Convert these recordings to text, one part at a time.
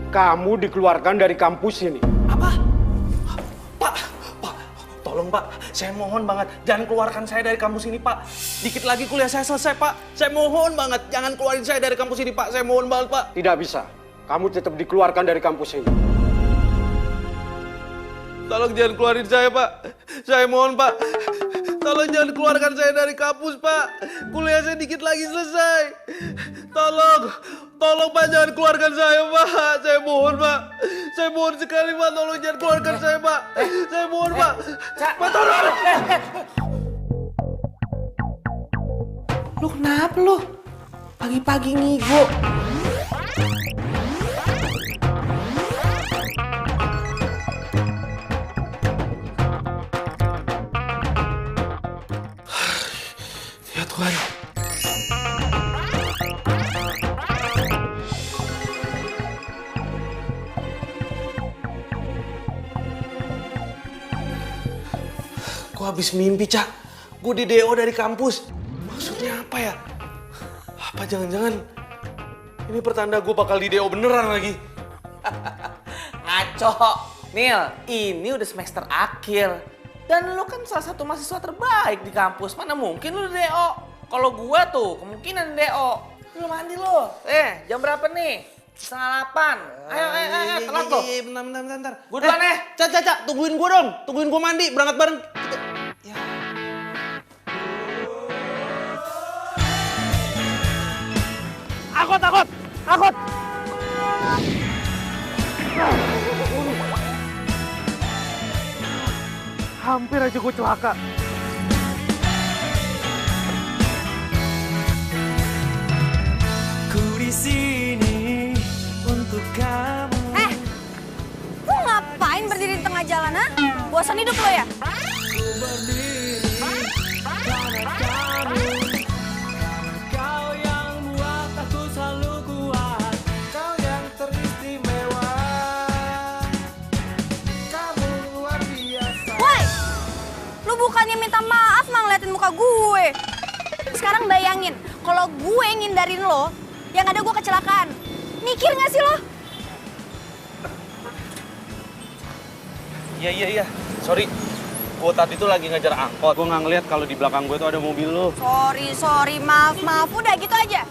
Kamu dikeluarkan dari kampus ini. Apa? Pak, tolong Pak, saya mohon banget jangan keluarkan saya dari kampus ini Pak. Dikit lagi kuliah saya selesai Pak. Saya mohon banget jangan keluarin saya dari kampus ini Pak. Saya mohon banget Pak. Tidak bisa. Kamu tetap dikeluarkan dari kampus ini. Tolong jangan keluarin saya Pak. Saya mohon Pak. Tolong jangan keluarkan saya dari kampus Pak. Kuliah saya dikit lagi selesai. Tolong Pak jangan keluarkan saya Pak. Saya mohon Pak. Saya mohon sekali Pak. Tolong jangan keluarkan saya Pak. Saya mohon Pak. Pak tolong. Lu kenapa lu? Pagi-pagi ngigo. Ya Tuhan. Gue habis mimpi, Cak. Gue di DO dari kampus. Maksudnya apa ya? Apa jangan-jangan ini pertanda gue bakal di DO beneran lagi? Ngaco. Nil, ini udah semester akhir. Dan lu kan salah satu mahasiswa terbaik di kampus. Mana mungkin lu DO? Kalau gua tuh kemungkinan DO. Lu mandi lu. Jam berapa nih? 7:30. Ayo, telat tuh. Iya, bentar. Gua duluan Cak, tungguin gua dong. Tungguin gua mandi, berangkat bareng. Ya. Akut. Hampir aja gue celaka. Ku di sini untuk kamu. Lu ngapain berdiri di tengah jalan, ha? Bosan hidup lo ya? Ku berdiri karena kamu. Kau yang buat aku selalu kuat. Kau yang teristimewa. Kamu luar biasa. Woi! Lu bukannya minta maaf mah ngeliatin muka gue. Sekarang bayangin, kalau gue ngindarin lo, yang ada gue kecelakaan. Mikir gak sih lo? Iya. Sorry. Gue tadi tuh lagi ngejar angkot. Gue nggak ngeliat kalau di belakang gue tuh ada mobil lo. Sorry, maaf. Udah gitu aja.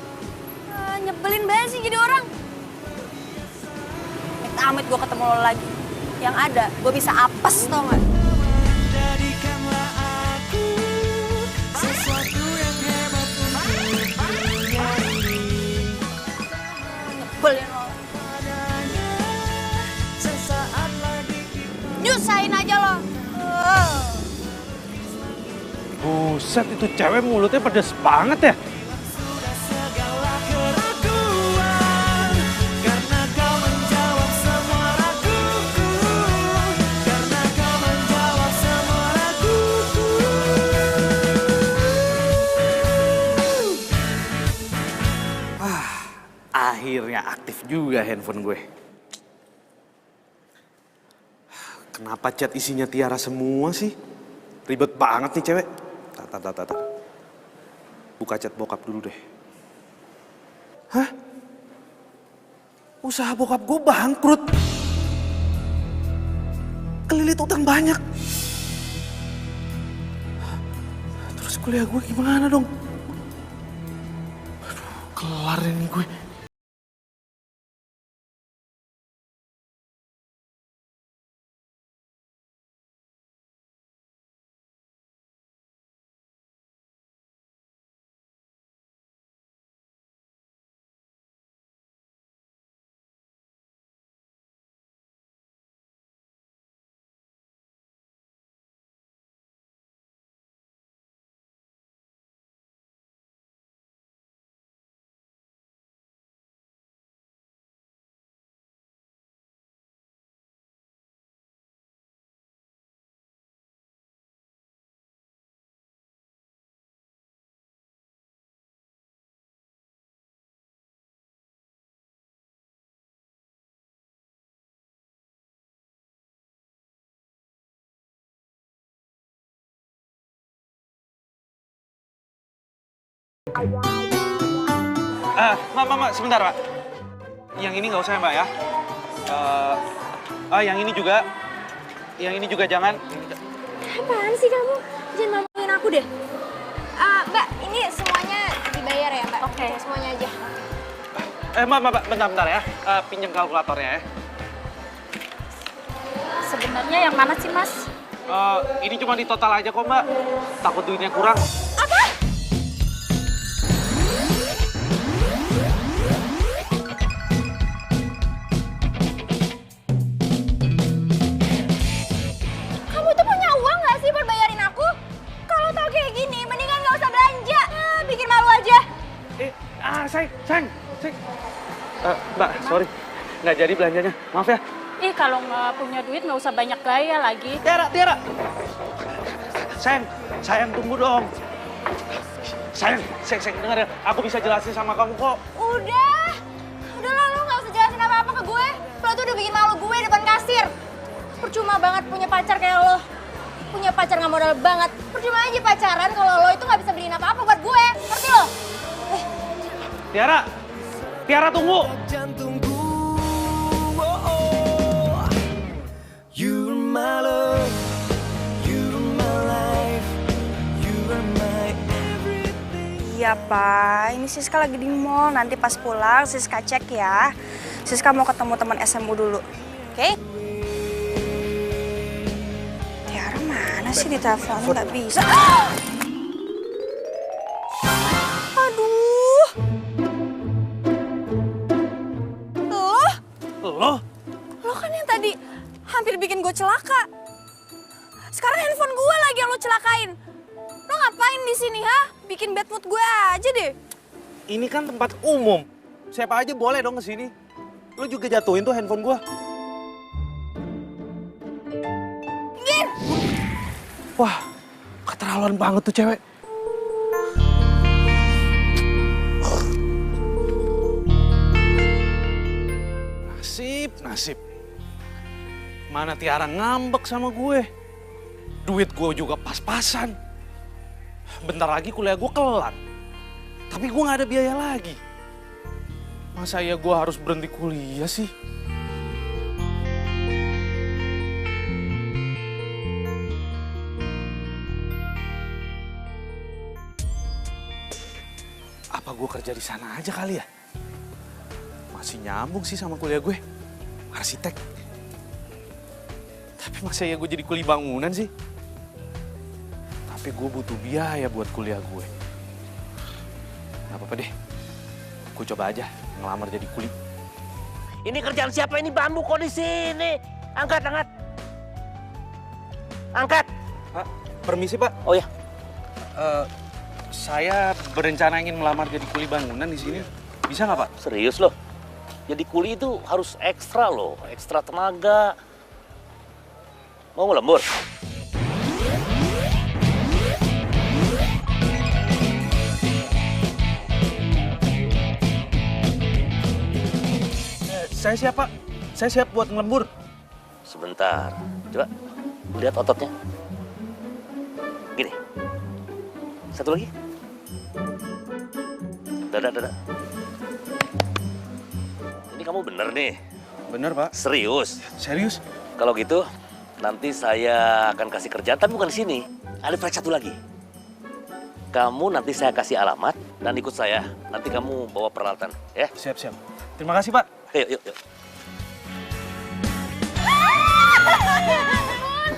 Nyebelin banget sih jadi orang. Amit gue ketemu lo lagi. Yang ada, gue bisa apes tau gak? Jadikanlah aku sesuatu yang hebat untuk dunia ini. Nyebelin lo. Sesaat lagi kita. Nyusahin aja lo. Buset, itu cewek mulutnya pedes banget ya. Sudah segala keraguan karena kau menjawab semua raguku. Karena kau menjawab semua raguku. Akhirnya aktif juga handphone gue. Kenapa chat isinya Tiara semua sih? Ribet banget nih cewek. Tar. Buka chat bokap dulu deh. Hah? Usaha bokap gue bangkrut. Kelilit utang banyak. Terus kuliah gue gimana dong? Aduh, kelar ini gue. Mbak, sebentar, Pak. Yang ini nggak usah ya, Mbak ya. Yang ini juga. Yang ini juga jangan. Apaan sih kamu? Jangan maluin aku deh. Mbak, ini semuanya dibayar ya, Mbak? Oke. Semuanya aja. Mbak, bentar ya. Pinjam kalkulatornya ya. Sebenarnya yang mana sih, Mas? Ini cuma di total aja kok, Mbak. Takut duitnya kurang. Apa? Kamu tuh punya uang nggak sih buat bayarin aku? Kalau tau kayak gini, mendingan nggak usah belanja. Bikin malu aja. Sayang. Mbak, sorry. Nggak jadi belanjanya. Maaf ya. Ih, kalau nggak punya duit nggak usah banyak gaya lagi. Tiara. Sayang tunggu dong. Sayang, dengar ya. Aku bisa jelasin sama kamu kok. Udah lah, lu nggak usah jelasin apa-apa ke gue. Lo tuh udah bikin malu gue depan kasir. Percuma banget punya pacar kayak lo. Punya pacar nggak modal banget. Percuma aja pacaran kalau lo itu nggak bisa beliin apa-apa buat gue. Ngerti lo? Tiara tunggu. Jantungku, oh. You're my love, you're my life, you are my everything. Iya, Pak. Ini Siska lagi di mall. Nanti pas pulang Siska cek ya. Siska mau ketemu teman SMU dulu. Oke? Tiara mana sih di telepon? Nggak bisa. Aduh. Lo kan yang tadi hampir bikin gue celaka. Sekarang handphone gue lagi yang lo celakain. Lo ngapain di sini, ha? Bikin bad mood gue aja deh. Ini kan tempat umum. Siapa aja boleh dong kesini. Lu juga jatuhin tuh handphone gua. Gin! Wah, keterlaluan banget tuh cewek. Nasib. Mana Tiara ngambek sama gue. Duit gue juga pas-pasan. Bentar lagi kuliah gue kelar. Tapi gue gak ada biaya lagi. Masa ya gue harus berhenti kuliah sih? Apa gue kerja di sana aja kali ya? Masih nyambung sih sama kuliah gue. Arsitek. Tapi masa ya gue jadi kuli bangunan sih? Tapi gue butuh biaya buat kuliah gue. Gak apa-apa deh. Gue coba aja ngelamar jadi kuli. Ini kerjaan siapa ini? Bambu kok di sini? Angkat. Angkat. Pak, permisi Pak. Oh ya. Saya berencana ingin melamar jadi kuli bangunan di sini. Bisa nggak Pak? Serius loh? Jadi kuli itu harus ekstra loh, ekstra tenaga. Mau ngelembur? Saya siap Pak. Saya siap buat ngelembur. Sebentar, coba lihat ototnya. Gini, satu lagi. Dada. Ini kamu bener nih? Bener Pak. Serius? Serius? Kalau gitu, nanti saya akan kasih kerjaan, tapi bukan di sini. Ada proyek satu lagi. Kamu nanti saya kasih alamat dan ikut saya. Nanti kamu bawa peralatan, ya? Siap. Terima kasih Pak. Yuk.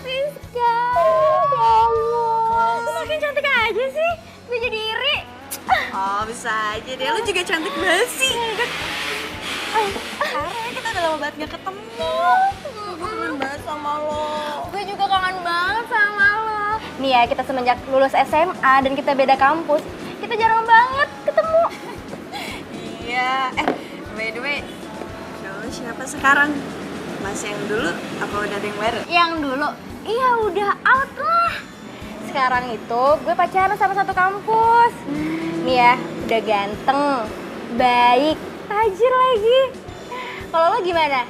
Siska, ya Allah. Lu makin cantik aja sih. Gue jadi iri. Oh, bisa aja deh. Lu juga cantik banget sih. Karena kita udah lama banget gak ketemu. Gue kangen banget sama lo. Gue juga kangen banget sama lo. Nih ya, kita semenjak lulus SMA dan kita beda kampus, kita jarang banget ketemu. Iya. By the way, cowok siapa sekarang? Mas yang dulu apa udah ada yang baru? Yang dulu? Iya udah out lah. Sekarang itu gue pacaran sama satu kampus. Nih ya, udah ganteng, baik, tajir lagi. Kalau lo gimana?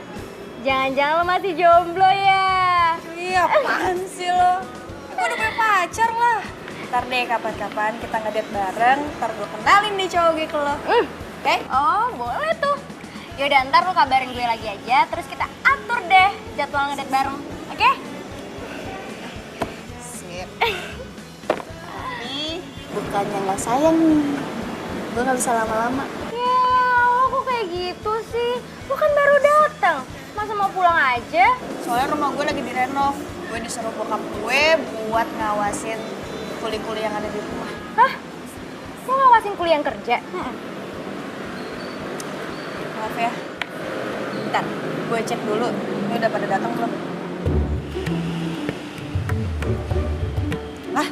Jangan-jangan lo masih jomblo ya? Iya, apaan sih lo? Gue udah punya pacar lah. Ntar deh kapan-kapan kita ngedate bareng, ntar gue kenalin deh cowok gue ke lo. Oke? Oh, boleh tuh. Yaudah, ntar lo kabarin gue lagi aja, terus kita atur deh jadwal ngedate bareng, oke? Sip. Tapi bukannya nggak sayang nih. Gue nggak bisa lama-lama. Ya, lo kok kayak gitu sih? Lo kan baru datang, masa mau pulang aja? Soalnya rumah gue lagi direnov. Gue disuruh bokap gue buat ngawasin kuli-kuli yang ada di rumah. Hah? Lo ngawasin kuliah yang kerja? Maaf ya. Bentar, gue cek dulu. Ini udah pada datang belum? Lah,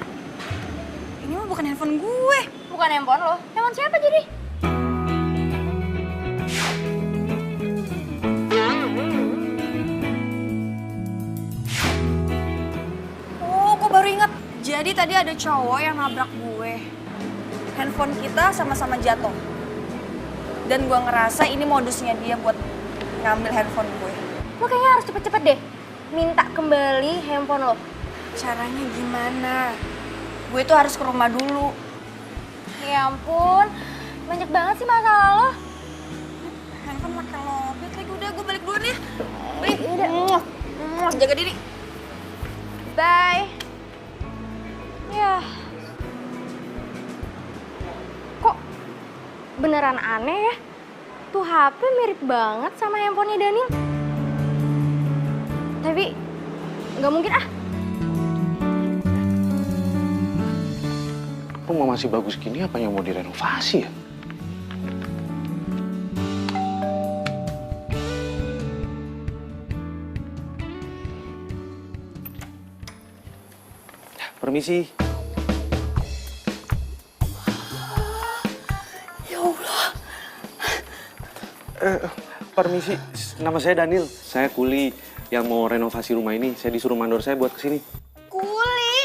ini mah bukan handphone gue. Bukan handphone lo, handphone siapa jadi? Oh, gue baru ingat. Jadi tadi ada cowok yang nabrak gue. Handphone kita sama-sama jatuh. Dan gue ngerasa ini modusnya dia buat ngambil handphone gue. Lo kayaknya harus cepet-cepet deh minta kembali handphone lo. Caranya gimana? Gue tuh harus ke rumah dulu. Ya ampun, banyak banget sih masalah lo. Handphone makin lobet lagi. Udah, gue balik duluan ya. Balik. Yaudah. Jaga diri. Bye. Ya. Kok beneran aneh ya? Tuh HP mirip banget sama handphonenya Daniel. Tapi nggak mungkin ah. Rumah masih bagus gini, apanya mau direnovasi ya? Permisi. Ya Allah. Permisi, nama saya Daniel. Saya kuli yang mau renovasi rumah ini. Saya disuruh mandor saya buat kesini. Kuli.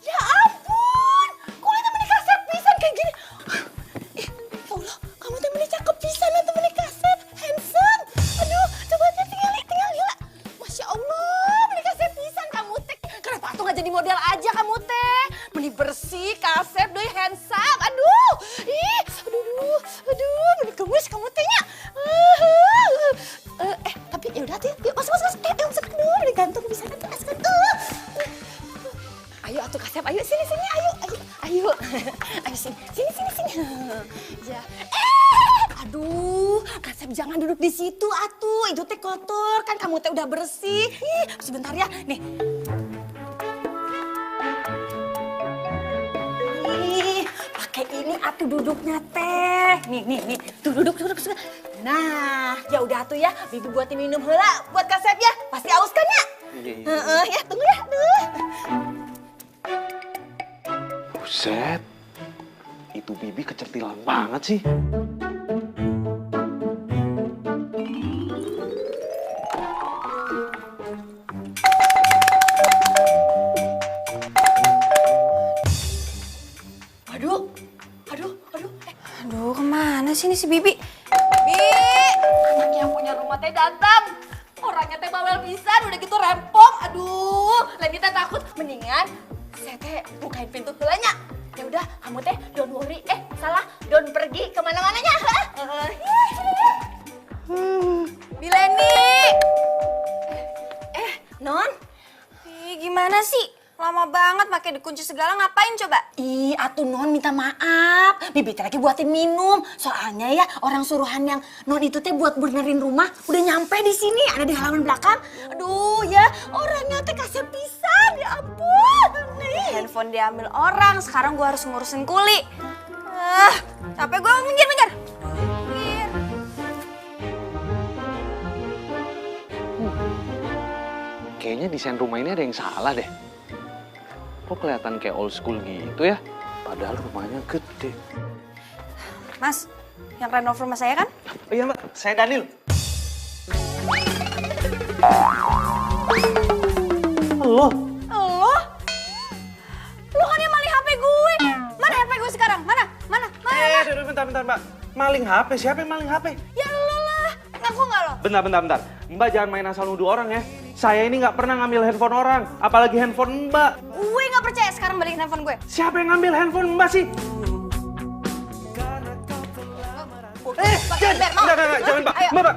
Ya ampun. Kuli temennya kasep pisan kayak gini. Ya Allah, kamu temennya cakep pisan lah temennya kasep. Handsome. Aduh, coba aja tinggal lihat. Masya Allah, menikah kasep pisan kamu teh. Kenapa tuh nggak jadi model aja kamu teh? Meni bersih, kasep, doi handsome. Aduh, ih, aduh, meni gemes kamu tehnya. Tapi ya udah tuh, yuk masuk. Masuk dulu, digantung bisa nanti masuk. Ayo atuh kasep, ayo sini, ayo. Ayo sini. Ya. Aduh, kasep jangan duduk di situ atuh. Itu teh kotor kan kamu teh udah bersih. Ih, sebentar ya. Nih. Ih, pakai ini atuh duduknya teh. Nih. Tuh duduk. Nah, ya udah atuh ya. Bibi buatin minum heula buat kasep ya. Pasti aus kan ya? Iya. Ya, tunggu ya. Aduh. Buset, itu Bibi kecerdilan banget sih. Aduh, kemana sih ini si Bibi? Bibi, anaknya yang punya rumah teh datang. Orangnya teh bawel pisan, udah gitu rempong. Aduh, Leni teh takut. Mendingan saya teh bukain pintu heulanya. Ya udah, kamu teh don't worry. Salah, don't pergi kemana-mananya. Bi Leni. Non. Ih, gimana sih? Lama banget pakai dikunci segala, ngapain coba? Ih, atuh Non minta maaf. Bibi teh lagi buatin minum. Soalnya ya orang suruhan yang Non itu teh buat benerin rumah udah nyampe di sini, ada di halaman belakang. Aduh ya, orangnya teh kasih pisan, ya ampun. Nih. Handphone diambil orang, sekarang gua harus ngurusin kuli. Capek gua minggir. Kayaknya desain rumah ini ada yang salah deh. Kok kelihatan kayak old school gitu ya? Padahal rumahnya gede. Mas, yang renov rumah saya kan? Oh iya Mbak, saya Daniel. Lo? Lo kan yang maling HP gue. Mana HP gue sekarang? Mana? Bentar Mbak. Maling HP? Siapa yang maling HP? Ya lo lah. Ngaku nggak lo? Bentar. Mbak jangan main asal nuduh orang ya. saya ini nggak pernah ngambil handphone orang, apalagi handphone Mbak. Gue nggak percaya, sekarang balikin handphone gue. Siapa yang ngambil handphone Mbak sih? Jangan Mbak, Mbak,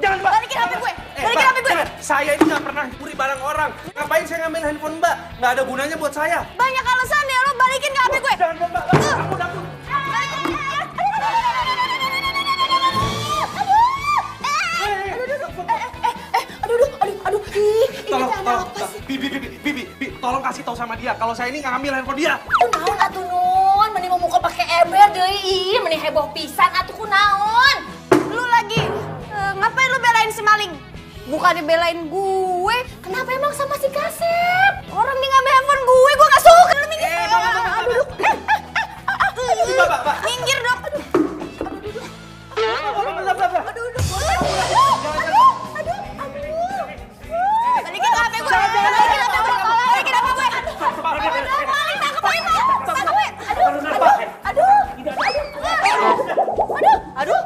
jangan Mbak. Balikin HP gue, balikin HP gue. Saya ini nggak pernah curi barang orang. Ngapain saya ngambil handphone Mbak? Nggak ada gunanya buat saya. Banyak alasan ya, lo balikin ke HP gue. Jangan Mbak, ampun. Aduh, Tolong, Bibi, tolong kasih tahu sama dia kalau saya ini nggak ngambil handphone dia. Kunaon atuh Nun, mending mau muka pakai ember deui, ih mending heboh pisan atuh kunaon. Lu lagi ngapain lu belain si maling? Bukan dibelain gue. Kenapa emang sama si Kasep? Orang dia ngambil handphone gue gak suka. Lu minggir. Mbak. Minggir dong. Balikin HP gue. Balikin HP gue. Maling tangkap aja. Tangkap gue. Aduh.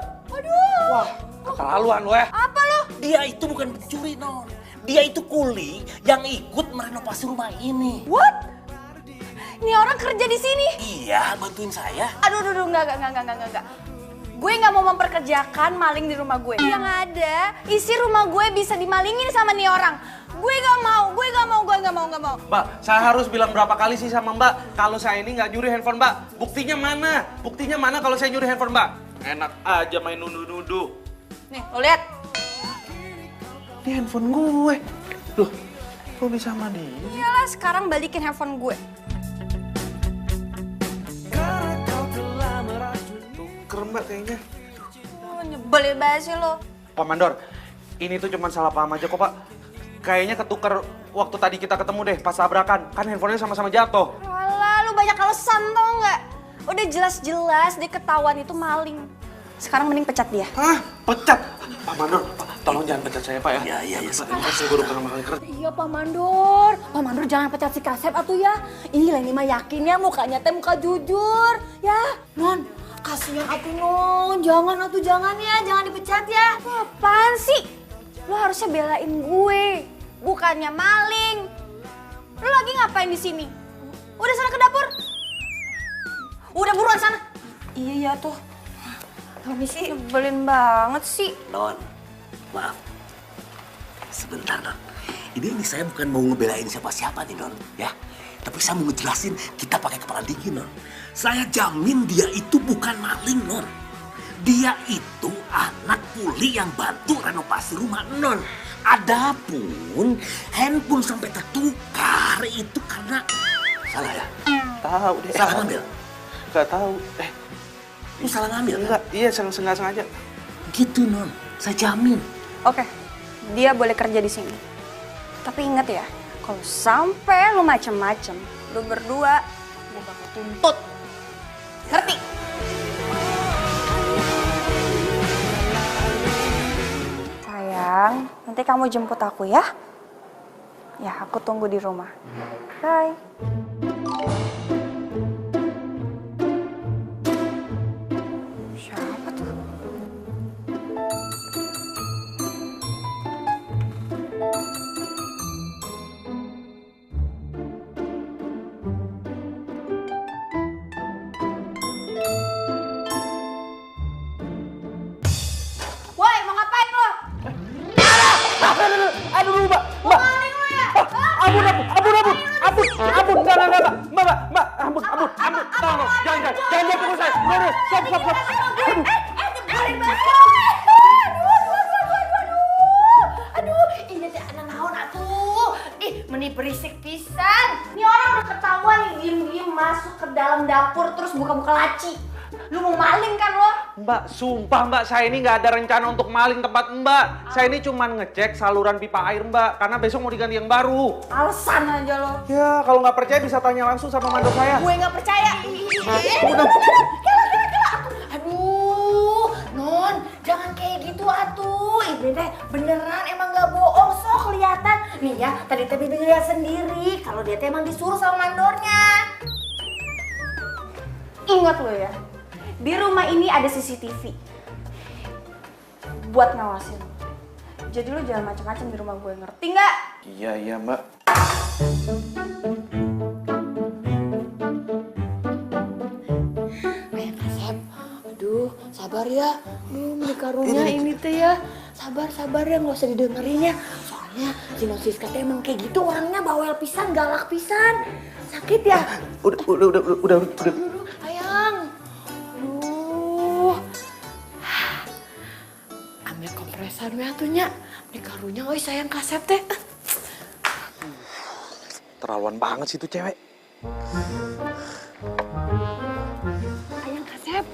Wah, keterlaluan lo ya. Apa lu? Dia itu bukan pencuri, Non. Dia itu kuli yang ikut merenovasi rumah ini. What? Ini orang kerja di sini? Iya, bantuin saya. Aduh, enggak. Gue nggak mau memperkerjakan maling di rumah gue. Yang ada, isi rumah gue bisa dimalingin sama nih orang. Gue nggak mau. Mbak, saya harus bilang berapa kali sih sama Mbak kalau saya ini nggak nyuri handphone Mbak. Buktinya mana kalau saya nyuri handphone Mbak? Enak aja main nuduh-nuduh. Nih, lo lihat. Ini handphone gue. Loh, kok bisa sama dia? Iyalah, sekarang balikin handphone gue. Keren Mbak kayaknya. Nyebelin banget sih lo. Pak Mandor, ini tuh cuma salah paham aja kok Pak. Kayaknya ketuker waktu tadi kita ketemu deh pas tabrakan. Kan handphonenya sama-sama jatuh. Walah, lu banyak alasan tau nggak? Udah jelas-jelas dia ketahuan itu maling. Sekarang mending pecat dia. Hah? Pecat? Pak Mandor, Pak, tolong jangan pecat saya Pak ya. Iya. Saya baru pertama kali kerja. Iya Pak Mandor. Pak Mandor jangan pecat si Kasep atuh ya. Ini Leni mah yakin ya mukanya teh muka jujur. Ya, Non. Kasihan atuh Non. Jangan ya. Jangan dipecat ya. Apaan sih? Lo harusnya belain gue. Bukannya maling. Lo lagi ngapain di sini? Udah sana ke dapur. Udah buruan sana. Iya tuh. Permisi. Nyebelin banget sih. Non, maaf. Sebentar, Non. Ini saya bukan mau ngebelain siapa-siapa nih, Non. Ya. Tapi saya mau ngejelasin kita pakai kepala dingin, Non. Saya jamin dia itu bukan maling, Non. Dia itu anak kuli yang bantu renovasi rumah, Non. Adapun handphone sampai tertukar itu karena salah ya? Tahu deh. Salah ngambil? Nggak tahu. Lu salah ngambil? Enggak, iya sengaja. Gitu, Non. Saya jamin. Oke, dia boleh kerja di sini. Tapi ingat ya, kalau sampai lu macem-macem, lu berdua, gue bakal tuntut. Ngerti? Sayang, nanti kamu jemput aku ya. Ya, aku tunggu di rumah. Bye. Siapa tuh? Woi, mau ngapain lo? Aduh, Mbak. Mau maling lo ya? Ampun, enggak, Mbak, ampun, tolong, jangan pukul saya, stop. Nyebelin banget. Aduh, ini teh anak naon atuh. Ih, meni berisik pisan. Ini orang udah ketahuan nih diem-diem masuk ke dalam dapur terus buka-buka laci. Lu mau maling kan lo? Mbak, sumpah Mbak, saya ini nggak ada rencana untuk maling tempat Mbak. Saya ini cuma ngecek saluran pipa air Mbak, karena besok mau diganti yang baru. Alasan aja lo. Ya, kalau nggak percaya bisa tanya langsung sama mandor saya. Gue nggak percaya. Udah. Aduh, Non, jangan kayak gitu atuh. Ini teh beneran emang nggak bohong, so kelihatan. Nih ya, tadi teh Bibi lihat sendiri kalau dia teh emang disuruh sama mandornya. Ingat lo ya, di rumah ini ada CCTV buat ngawasin. Jadi lo jangan macam-macam di rumah gue, ngerti nggak? Iya, Mbak. Ayang Kasep, aduh sabar ya. Beli karungnya ini teh ya. Sabar ya, nggak usah didengerin ya. Soalnya si Nosiska teh emang kayak gitu orangnya, bawel pisan, galak pisan. Sakit ya? Udah. Aduh, Ayang. Aduh. Ambil kompresan we atunya. Beli karunya euy sayang Kasep teh. Terlaluan banget sih tuh cewek. Ayang Kasep.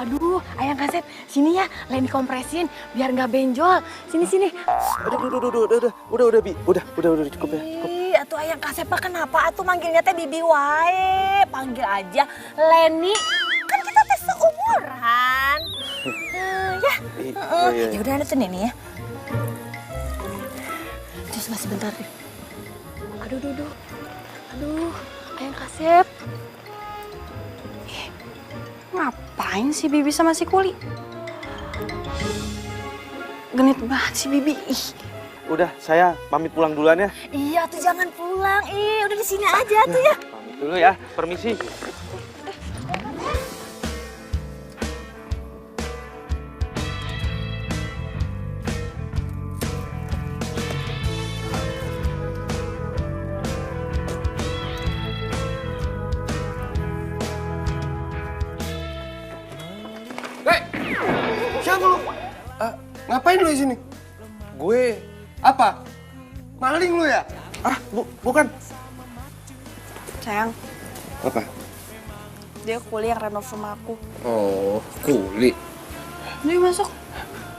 Aduh, Ayang Kasep, sini ya, lain dikompresin biar nggak benjol. Sini. Udah, Bi. Udah, cukup ya. Cukup. Ih, atuh Ayang Kasep kenapa atuh manggilnya teh Bibi wae? Panggil aja Leni. Kan kita teh seumuran. Ya. Iya. Ya udah ada tuh Neni ya. Terus masih bentar deh. Aduh, Ayang Kasep. Ngapain sih Bibi sama si Kuli? Genit banget si Bibi. Ih. Udah, saya pamit pulang duluan ya. Iya tuh jangan pulang. Udah di sini aja tuh ya. Pamit dulu ya. Permisi. Siapa lu? Ngapain lu di sini? Gue. Apa? Maling lu ya? Bukan. Sayang, Apa? dia Kuli yang renov rumah aku. Oh, Kuli. Ini masuk.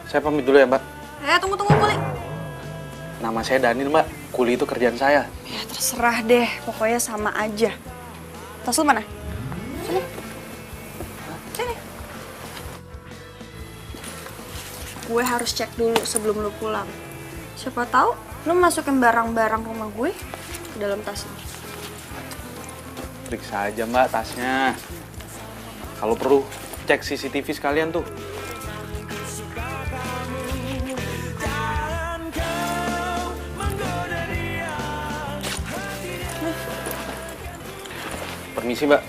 Saya pamit dulu ya, Mbak. Tunggu Kuli. Nama saya Daniel, Mbak. Kuli itu kerjaan saya. Ya terserah deh, pokoknya sama aja. Tas lu mana? Sini. Gue harus cek dulu sebelum lu pulang. Siapa tahu lu masukin barang-barang rumah gue ke dalam tas ini. Periksa aja, Mbak, tasnya. Kalau perlu, cek CCTV sekalian tuh. Permisi, Mbak.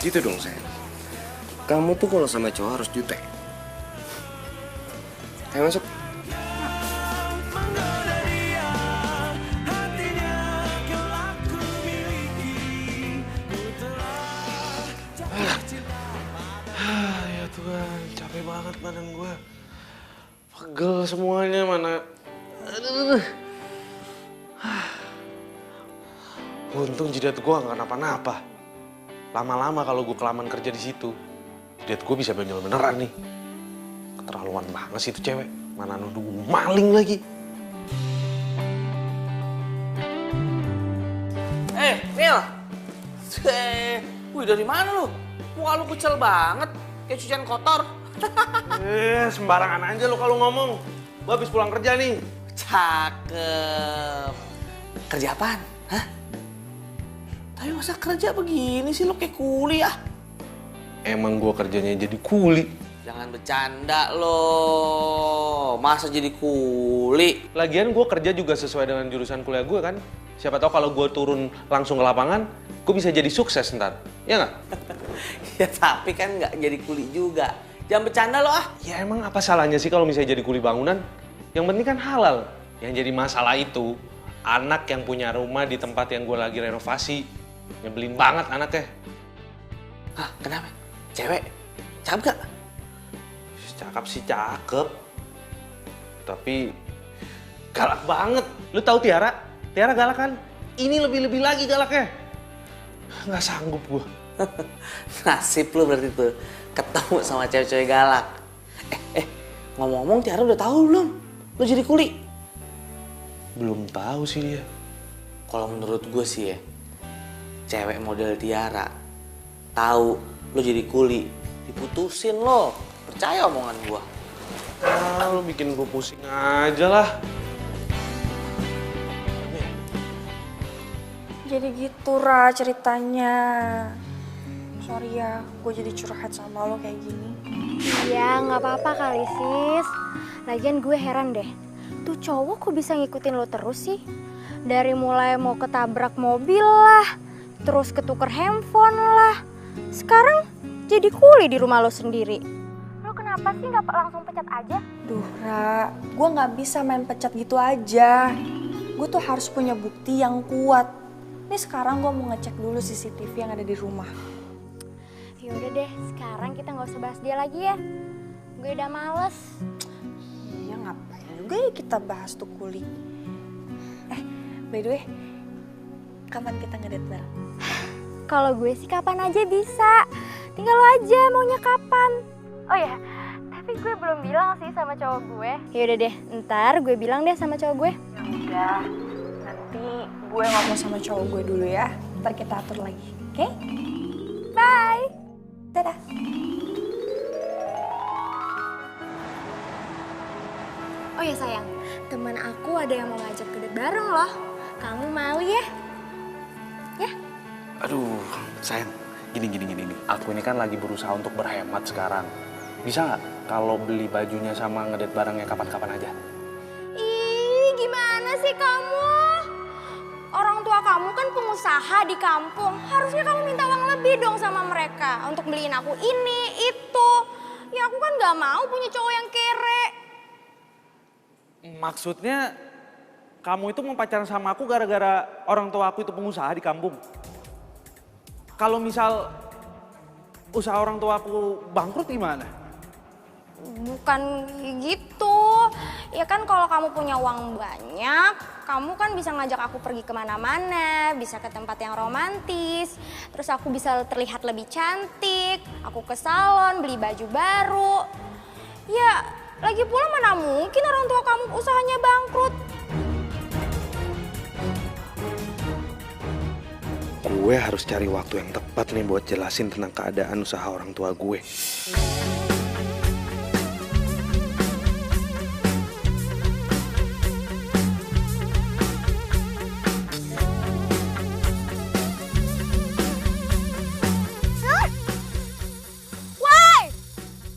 Gitu dong, sayang. Kamu tuh kalau sama cowok harus jutek. Ayo masuk. Ya Tuhan, capek banget badan gue. Pegel semuanya, mana. Aduh. Untung jidat gue nggak kenapa-napa. Lama-lama kalau gue kelamaan kerja di situ, jidat gue bisa benjol beneran nih. Keterlaluan banget sih itu cewek. Mana nuduh gue maling lagi. Nil. Wih, dari mana lu? Muka lu kecil banget, kayak cucian kotor. Sembarangan aja lo kalau ngomong. Gue habis pulang kerja nih. Cakep. Kerja apaan? Hah? Tapi masa kerja begini sih lo kayak kuli ya? Emang gue kerjanya jadi kuli. Jangan bercanda lo. Masa jadi kuli? Lagian gue kerja juga sesuai dengan jurusan kuliah gue kan. Siapa tahu kalau gue turun langsung ke lapangan, gue bisa jadi sukses ntar. Ya nggak? Ya tapi kan nggak jadi kuli juga. Jangan bercanda lo ah. Ya emang apa salahnya sih kalau misalnya jadi kuli bangunan? Yang penting kan halal. Yang jadi masalah itu, anak yang punya rumah di tempat yang gue lagi renovasi. Nyebelin banget anaknya. Hah, kenapa? Cewek? Cakep gak? Cakep sih cakep. Tapi galak banget. Lu tahu Tiara? Tiara galak kan? Ini lebih-lebih lagi galaknya. Nggak sanggup gue. Nasib lu berarti tuh ketemu sama cewek-cewek galak. Ngomong-ngomong Tiara udah tahu belum? Lu jadi kuli? Belum tahu sih dia. Kalau menurut gue sih ya, cewek model Tiara tahu lu jadi kuli, diputusin lo. Percaya omongan gue. Lu bikin gue pusing aja lah. Jadi gitu Ra ceritanya. Sorry ya, gue jadi curhat sama lo kayak gini. Iya, nggak apa-apa kali sis. Lagian gue heran deh, tuh cowok kok bisa ngikutin lo terus sih? Dari mulai mau ketabrak mobil lah, terus ketuker handphone lah. Sekarang jadi kuli di rumah lo sendiri. Lo kenapa sih nggak langsung pecat aja? Duh Ra, gue nggak bisa main pecat gitu aja. Gue tuh harus punya bukti yang kuat. Nih sekarang gue mau ngecek dulu CCTV yang ada di rumah. Yaudah deh, sekarang kita nggak usah bahas dia lagi ya. Gue udah males. Iya ngapain juga ya kita bahas tuh kuli. By the way, kapan kita ngedate bareng? Kalau gue sih kapan aja bisa. Tinggal lo aja maunya kapan. Oh ya, tapi gue belum bilang sih sama cowok gue. Yaudah deh, ntar gue bilang deh sama cowok gue. Udah, nanti gue ngomong sama cowok gue dulu ya. Ntar kita atur lagi, oke? Bye. Dadah. Oh ya sayang, teman aku ada yang mau ngajak ngedate bareng loh. Kamu mau ya? Ya? Aduh, sayang, gini. Aku ini kan lagi berusaha untuk berhemat sekarang. Bisa nggak kalau beli bajunya sama ngedate barengnya kapan-kapan aja? Ih, gimana sih kamu? Orang tua kamu kan pengusaha di kampung. Harusnya kamu minta uang lebih dong sama mereka untuk beliin aku ini, itu. Ya aku kan nggak mau punya cowok yang kere. Maksudnya kamu itu mau pacaran sama aku gara-gara orang tua aku itu pengusaha di kampung? Kalau misal usaha orang tua aku bangkrut gimana? Bukan gitu. Ya kan kalau kamu punya uang banyak, kamu kan bisa ngajak aku pergi kemana-mana, bisa ke tempat yang romantis, terus aku bisa terlihat lebih cantik, aku ke salon, beli baju baru. Ya, lagi pula mana mungkin orang tua kamu usahanya bangkrut. Gue harus cari waktu yang tepat nih buat jelasin tentang keadaan usaha orang tua gue. Woi,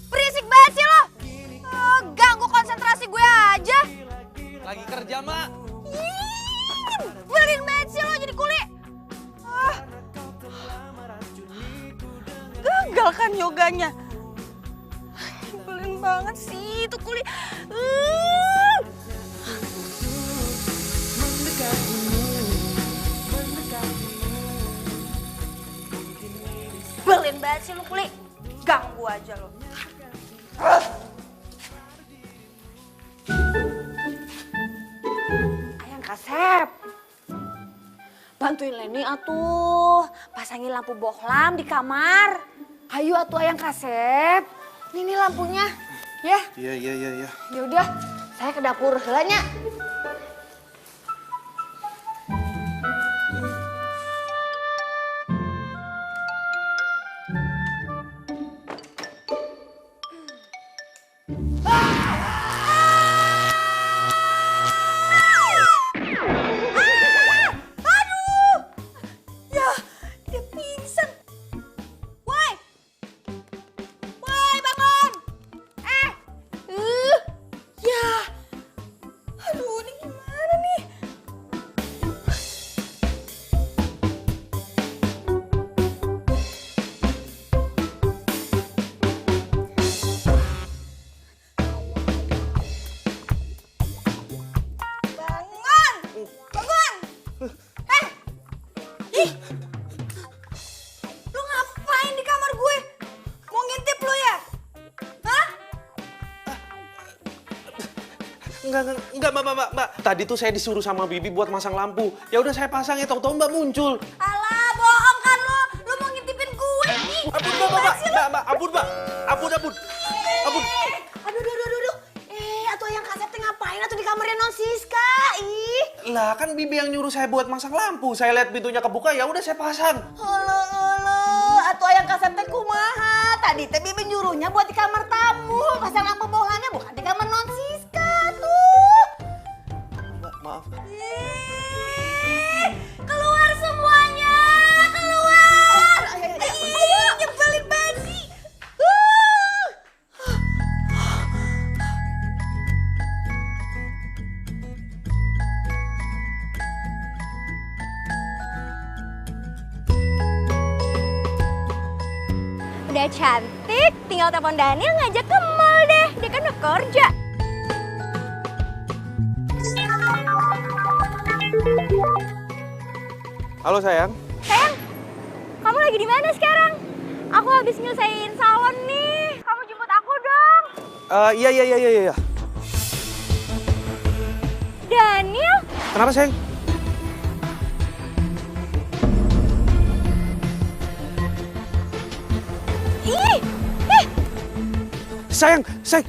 berisik banget sih lo. Ganggu konsentrasi gue aja. Lagi kerja, Mak. Nyebelin banget sih lo jadi kuli. Gagal kan yoganya. Nyebelin banget sih itu kuli. Nyebelin banget sih lo kuli. Ganggu aja lo. Ayang Kasep. Bantuin Leni atuh, pasangin lampu bohlam di kamar. Ayo atuh Ayang Kasep. Ini lampunya, ya. Iya. Yaudah, saya ke dapur heula nya. Enggak, Mbak. Tadi tuh saya disuruh sama Bibi buat masang lampu. Ya udah saya pasang ya, tahu-tahu Mbak muncul. Alah, bohong kan lo. Lo mau ngintipin gue nih. Ampun, Mbak. Ampun. Aduh. Atuh Ayang Kasep teh ngapain atuh di kamarnya non Siska? Ih. Lah kan Bibi yang nyuruh saya buat masang lampu. Saya lihat pintunya kebuka, ya udah saya pasang. Halo. Atuh Ayang Kasep teh kumaha? Tadi teh Bibi nyuruhnya buat di kamar tamu. Pasang lampu bohlamnya bukan di kamar non Siska tuh. Mbak, maaf. Keluar semuanya, keluar. Ayo, nyebelin banget sih. udah cantik, tinggal telepon Daniel ngajak ke mall deh. Dia kan udah kerja. Halo sayang. Sayang, kamu lagi di mana sekarang? Aku habis nyelesain salon nih. Kamu jemput aku dong. Iya. Daniel? Kenapa sayang? Sayang.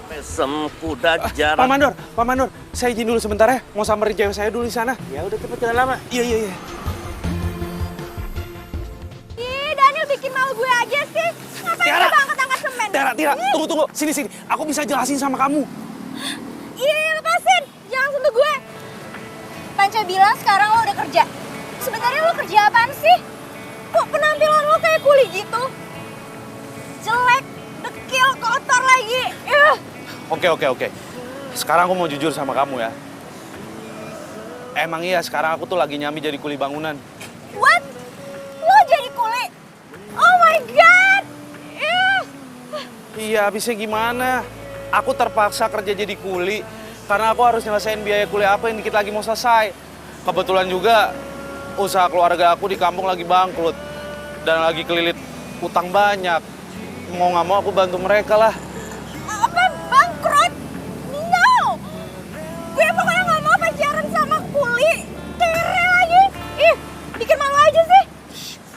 Mesem kuda jarak. Pak Mandor, saya izin dulu sebentar ya. Mau samperin cewek saya dulu di sana. Ya udah cepet, jangan lama. Iya. Ih, Daniel bikin malu gue aja sih. Ngapain Tiara. coba angkat-angkat semen? Tiara, tunggu. Sini. Aku bisa jelasin sama kamu. Iya, lepasin. Jangan sentuh gue. Panca bilang sekarang lo udah kerja. Sebenarnya lo kerja apaan sih? Kok penampilan lo kayak kuli gitu? Jelek, dekil, kotor lagi. Oke. Sekarang aku mau jujur sama kamu ya. Emang iya sekarang aku tuh lagi nyambi jadi kuli bangunan. What? Lo jadi kuli? Oh my God! Iya, habisnya gimana? Aku terpaksa kerja jadi kuli karena aku harus nyelesain biaya kuliah aku yang dikit lagi mau selesai. Kebetulan juga usaha keluarga aku di kampung lagi bangkrut dan lagi kelilit utang banyak. Mau nggak mau aku bantu mereka lah. Apa? Bangkrut? No! Gue pokoknya nggak mau pacaran sama kuli. Kere lagi. Ih, bikin malu aja sih.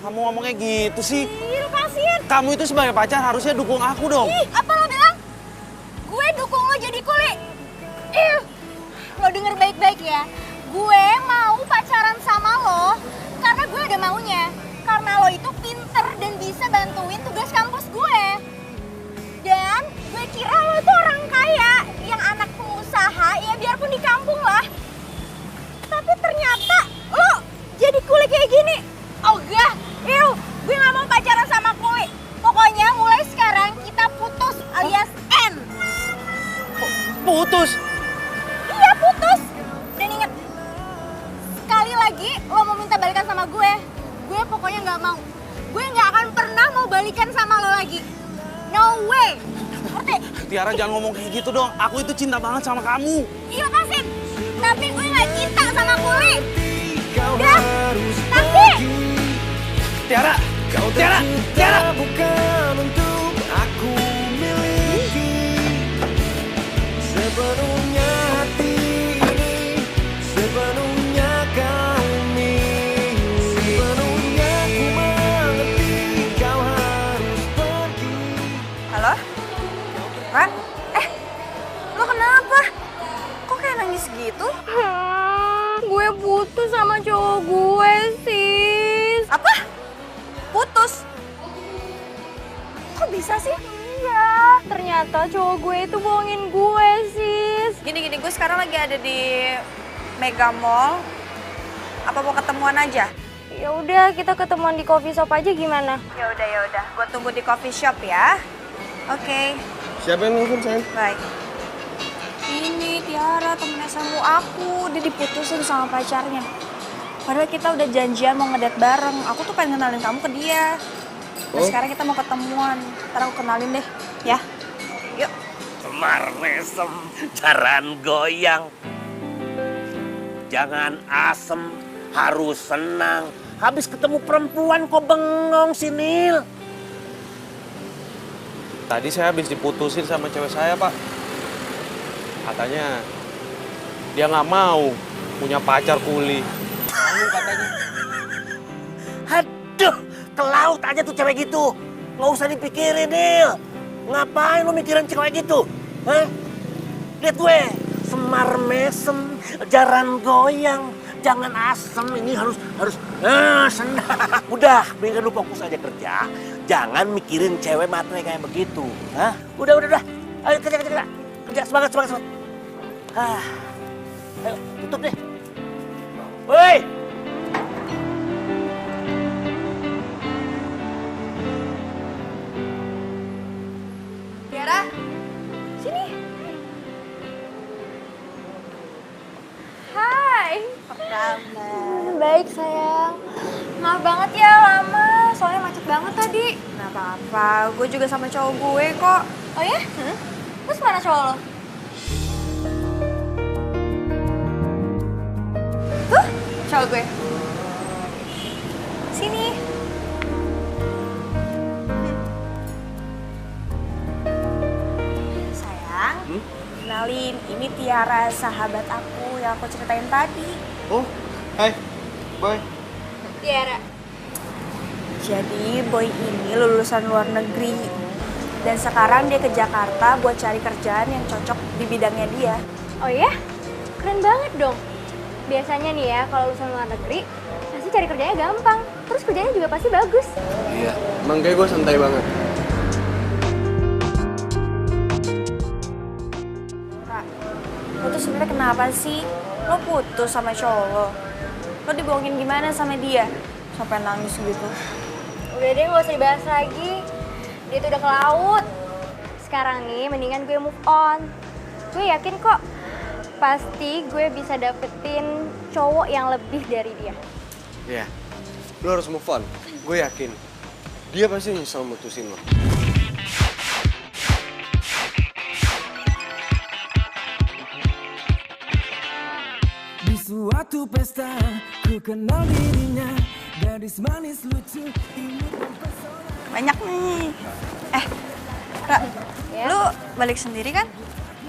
Kamu ngomongnya gitu sih. Ih, lepasin. Kamu itu sebagai pacar harusnya dukung aku dong. Ih, apa lo bilang? Gue dukung lo jadi kuli. Ih, lo denger baik-baik ya. Gue mau pacaran sama lo karena gue ada maunya. Karena lo itu pinter dan bisa bantuin tugas kampus gue. Dan gue kira lo tuh orang kaya yang anak pengusaha, ya biarpun di kampung lah. Tapi ternyata lo jadi kuli kayak gini. Oh gak, gue gak mau pacaran sama kuli. Pokoknya mulai sekarang kita putus alias N. Putus? Iya putus. Dan inget, sekali lagi lo mau minta balikan sama gue pokoknya gak mau. Gue gak akan pernah mau balikan sama lo lagi. No way. Ngerti? Tiara jangan ngomong kayak gitu dong. Aku itu cinta banget sama kamu. Iya lepasin. Tapi gue gak cinta sama kuli. Udah, tapi. Tiara. Bukan untuk aku miliki sepenuhnya hati ini, sepenuhnya kau miliki, sepenuhnya ku mengerti kau harus pergi. Halo? Ran? Lo kenapa? Kok kayak nangis gitu? Gue putus sama cowok gue, sis. Apa? Putus? Kok bisa sih? Iya, ternyata cowok gue itu bohongin gue, sis. Gini, gue sekarang lagi ada di Mega Mall. Apa mau ketemuan aja? Ya udah, kita ketemuan di coffee shop aja gimana? Ya udah. Gue tunggu di coffee shop ya. Oke. Siapa yang nelfon, sayang? Baik. Ini Tiara, temen SMA aku. Dia diputusin sama pacarnya. Padahal kita udah janjian mau ngedate bareng. Aku tuh pengen kenalin kamu ke dia. Nah, sekarang kita mau ketemuan. Ntar aku kenalin deh, ya. Yuk. Semar mesem, jaran goyang. Jangan asem, harus senang. Habis ketemu perempuan kok bengong si Nil. Tadi saya habis diputusin sama cewek saya, Pak. Katanya dia nggak mau punya pacar kuli. Katanya. Aduh, ke laut aja tuh cewek gitu. Nggak usah dipikirin, Nil. Ngapain lu mikirin cewek gitu? Hah? Lihat gue, semar mesem, jaran goyang. Jangan asem, ini harus senang. Udah, biar lu fokus aja kerja. Jangan mikirin cewek matre kayak begitu. Hah? Udah. Ayo kerja. Kerja, semangat. Ayo, tutup deh. Woi! Tiara, sini. Hai. Apa kabar? Baik sayang. Maaf banget ya lama. soalnya macet banget tadi. Nggak apa-apa, gue juga sama cowok gue kok. Oh ya? Terus mana cowok lo? Tuh, cowok gue. Sini. Sayang, kenalin, ini Tiara, sahabat aku yang aku ceritain tadi. Oh, hai. Boy. Tiara. Jadi Boy ini lulusan luar negeri. Dan sekarang dia ke Jakarta buat cari kerjaan yang cocok di bidangnya dia. Oh ya? Keren banget dong. Biasanya nih ya, kalau lulusan luar negeri, pasti cari kerjanya gampang. Terus kerjanya juga pasti bagus. Iya, emang kayak gue santai banget. Kak, lo tuh sebenarnya kenapa sih? Lo putus sama cowok lo? Lo dibohongin gimana sama dia? Sampai nangis gitu. Udah deh, gak usah dibahas lagi. Dia tuh udah ke laut. Sekarang nih, mendingan gue move on. Gue yakin kok, pasti gue bisa dapetin cowok yang lebih dari dia. Iya, lo harus move on. Gue yakin. Dia pasti nyesel mutusin lo. Di suatu pesta ku kenal dirinya, gadis manis lucu imut mempesona. Banyak nih. Kak, Ya? lu balik sendiri kan?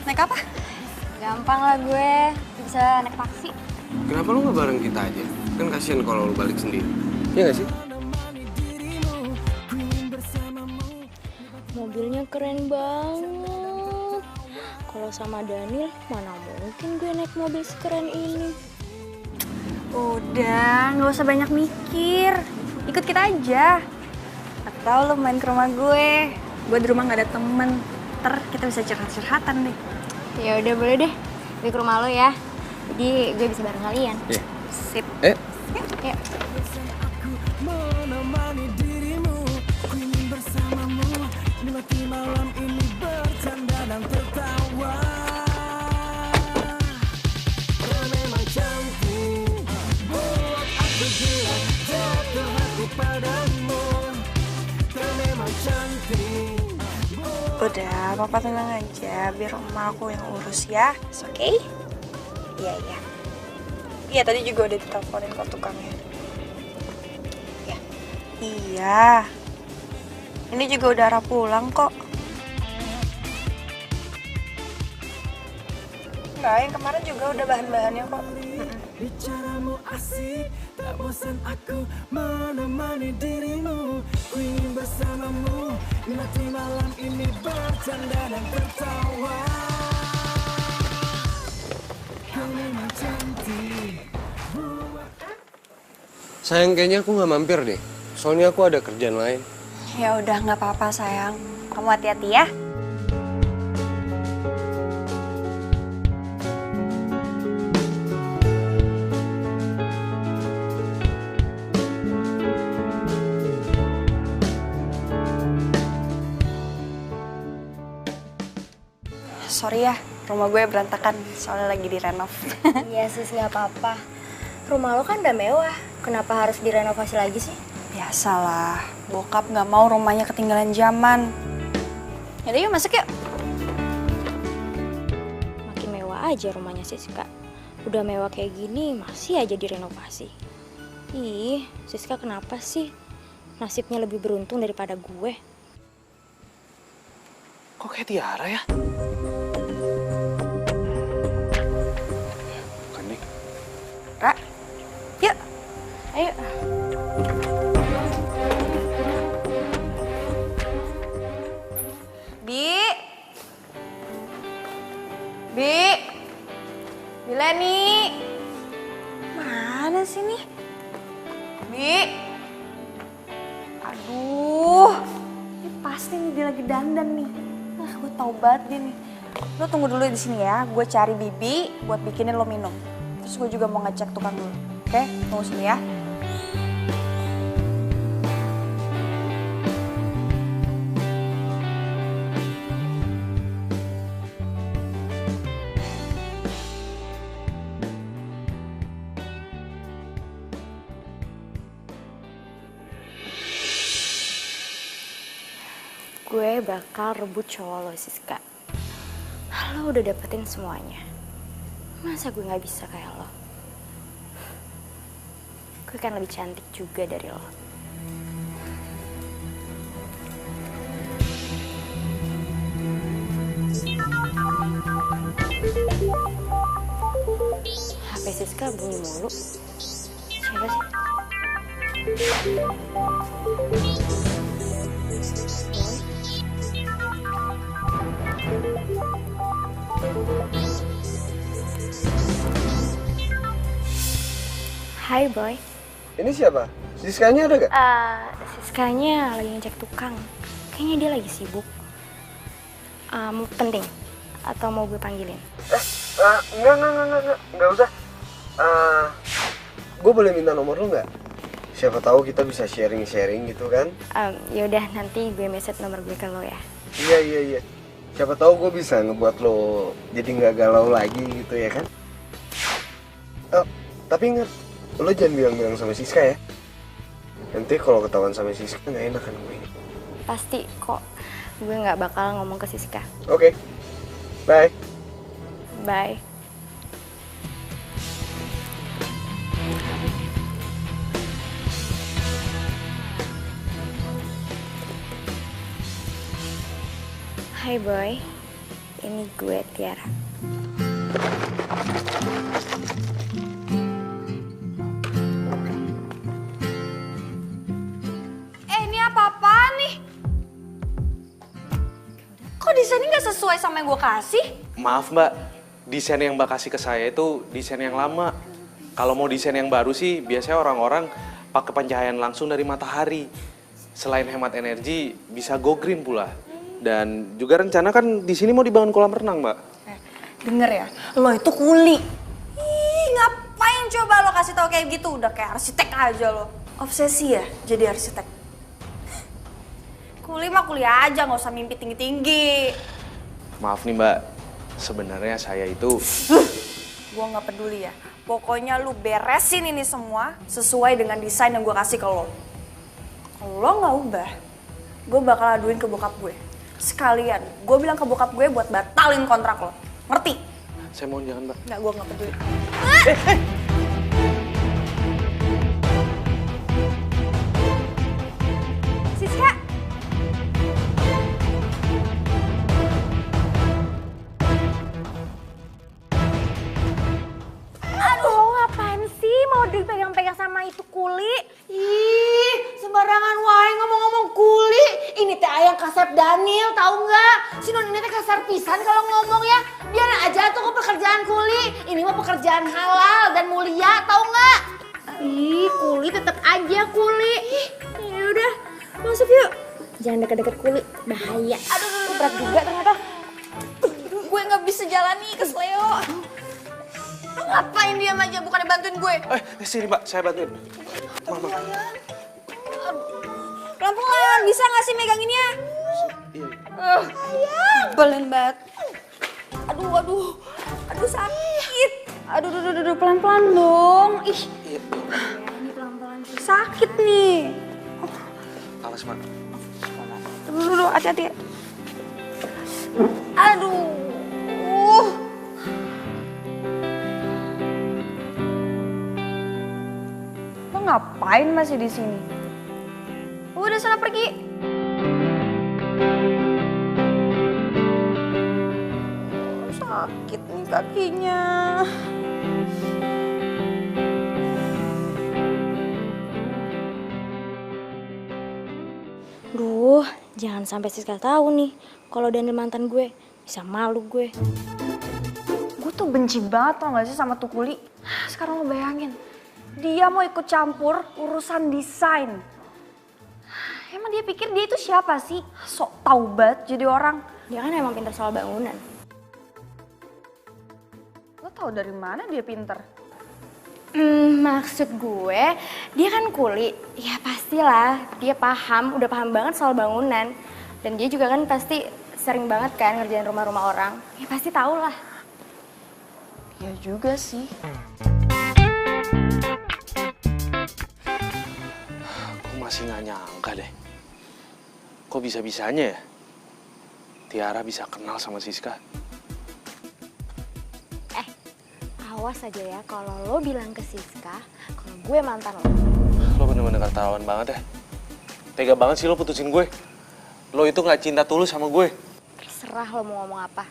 Naik apa? Gampang lah gue, bisa naik taksi. Kenapa lo nggak bareng kita aja? Kan kasihan kalau lo balik sendiri. Iya nggak sih? Mobilnya keren banget. Kalau sama Daniel, mana mungkin gue naik mobil sekeren ini. Udah, nggak usah banyak mikir. Ikut kita aja. Atau lo main ke rumah gue. Gue di rumah nggak ada temen. Ntar kita bisa curhat-curhatan deh. Ya udah boleh deh, gue ke rumah lo ya. Jadi gue bisa bareng kalian. Iya. Sip. Yuk. Menemani dirimu, ku ingin bersamamu, menikmati malam ini bercanda dan tertawa. Kau memang cantik, buat aku gila, jatuh hati padamu. Kau memang cantik. Udah, papa tenang aja. Biar oma aku yang urus ya. It's okay? Iya, iya. Iya, tadi juga udah diteleponin kok tukangnya. Ya. Iya. Ini juga udah arah pulang kok. Enggak, yang kemarin juga udah bahan-bahannya kok. Bicaramu asik, tak bosan aku menemani dirimu. Ku ingin bersamamu, menikmati malam ini bercanda dan tertawa. Kau memang cantik. Sayang, kayaknya aku nggak mampir deh. Soalnya aku ada kerjaan lain. Ya udah, nggak apa-apa sayang. Kamu hati-hati ya. Sorry ya, rumah gue berantakan soalnya lagi direnov. Iya sis, nggak apa-apa. Rumah lo kan udah mewah, kenapa harus direnovasi lagi sih? Biasalah, bokap nggak mau rumahnya ketinggalan zaman. Yaudah yuk masuk yuk. Makin mewah aja rumahnya Siska. Udah mewah kayak gini, masih aja direnovasi. Ih, Siska kenapa sih? Nasibnya lebih beruntung daripada gue. Kok kayak Tiara ya? Bukan nih. Ra, yuk. Ayo. Bi Leni. Mana sih nih? Bi. Aduh. Ini pasti nih dia lagi dandan nih. Gue tau banget dia nih. Lo tunggu dulu di sini ya. Gue cari Bibi buat bikinin lo minum. Terus gue juga mau ngecek tukang dulu. Oke? Tunggu sini ya. gue bakal rebut cowok lo, Siska. Lo udah dapetin semuanya. Masa gue gak bisa kayak lo? Gue kan lebih cantik juga dari lo. HP Siska bunyi mulu. Siapa sih? Hai Boy. Ini siapa? Siskanya ada gak? Siskanya lagi ngecek tukang. Kayaknya dia lagi sibuk. Penting? Atau mau gue panggilin? Enggak usah. Gue boleh minta nomor lu nggak? Siapa tahu kita bisa sharing gitu kan? Yaudah, nanti gue message nomor gue ke lo ya. Iya. Siapa tahu gue bisa ngebuat lo jadi nggak galau lagi gitu ya kan? Tapi ingat, lo jangan bilang-bilang sama Siska ya. Nanti kalau ketahuan sama Siska nggak enak kan gue. Pasti kok, gue nggak bakal ngomong ke Siska. Oke. Bye. Bye. Hai Boy, ini gue Tiara. Ini apa-apaan nih? Kok desainnya nggak sesuai sama yang gue kasih? Maaf Mbak, desain yang Mbak kasih ke saya itu desain yang lama. Kalau mau desain yang baru sih biasanya orang-orang pakai pencahayaan langsung dari matahari. Selain hemat energi, bisa go green pula. Dan juga rencana kan di sini mau dibangun kolam renang, Mbak. Denger ya, lo itu kuli. Ih, ngapain coba lo kasih tau kayak gitu? Udah kayak arsitek aja lo. Obsesi ya jadi arsitek. Kuli mah kuliah aja, nggak usah mimpi tinggi-tinggi. Maaf nih Mbak, sebenarnya saya itu... Gue nggak peduli ya. Pokoknya lu beresin ini semua sesuai dengan desain yang gue kasih ke lo. Kalau lo nggak ubah, gue bakal aduin ke bokap gue. Sekalian, gue bilang ke bokap gue buat batalin kontrak lo. Ngerti? Saya mohon jangan, Mbak. Nggak, gue nggak peduli. Siska! Aduh, ngapain sih mau dipegang-pegang sama itu kuli? Ih, sembarangan wae ngomong-ngomong kuli. Ini teh ayang kasep Daniel, tahu nggak? Si non ini teh kasar pisan kalau ngomong ya. Biarin aja tuh ke pekerjaan kuli. Ini mah pekerjaan halal dan mulia, tahu nggak? Ih, kuli tetap aja kuli. Ya udah, masuk yuk. Jangan deket-deket kuli, bahaya. Aduh, berat juga ternyata. Gue nggak bisa jalan nih ke Leo. Lo ngapain diam aja, bukannya bantuin gue? Sini Mbak, saya bantuin. Mama. Pelan-pelan, bisa nggak sih meganginnya? Belen banget. Aduh, sakit. Aduh, pelan-pelan dong. Ih, ini pelan-pelan sih. Sakit nih. Awas, Mbak. Dulu, hati-hati. Aduh. Lo ngapain masih di sini? Udah sana pergi. Sakit nih kakinya. Duh, jangan sampai Siska tahu nih kalau Daniel mantan gue. Bisa malu gue. Gue tuh benci banget tau gak sih sama tuh kuli. Sekarang lo bayangin, dia mau ikut campur urusan desain. Emang dia pikir dia itu siapa sih? Sok tau banget jadi orang. Dia kan emang pintar soal bangunan. Lo tau dari mana dia pinter? Maksud gue, dia kan kuli. Ya pastilah, dia udah paham banget soal bangunan. Dan dia juga kan pasti sering banget kan ngerjain rumah-rumah orang. Ya pasti tau lah. Ya juga sih. Gue masih nggak nyangka deh. Kok bisa-bisanya ya Tiara bisa kenal sama Siska. Awas aja ya kalau lo bilang ke Siska kalau gue mantan lo. Lo bener-bener keterlaluan banget ya. Tega banget sih lo putusin gue. Lo itu gak cinta tulus sama gue. Terserah lo mau ngomong apa.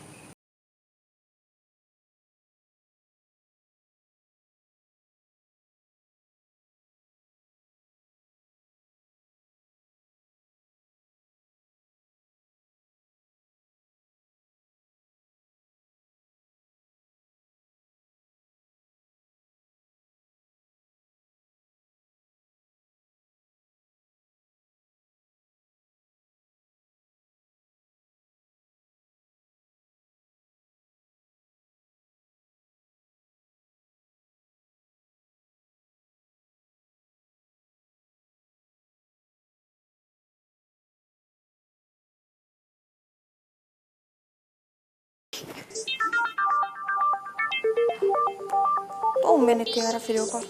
Tumben nih Tiara video call.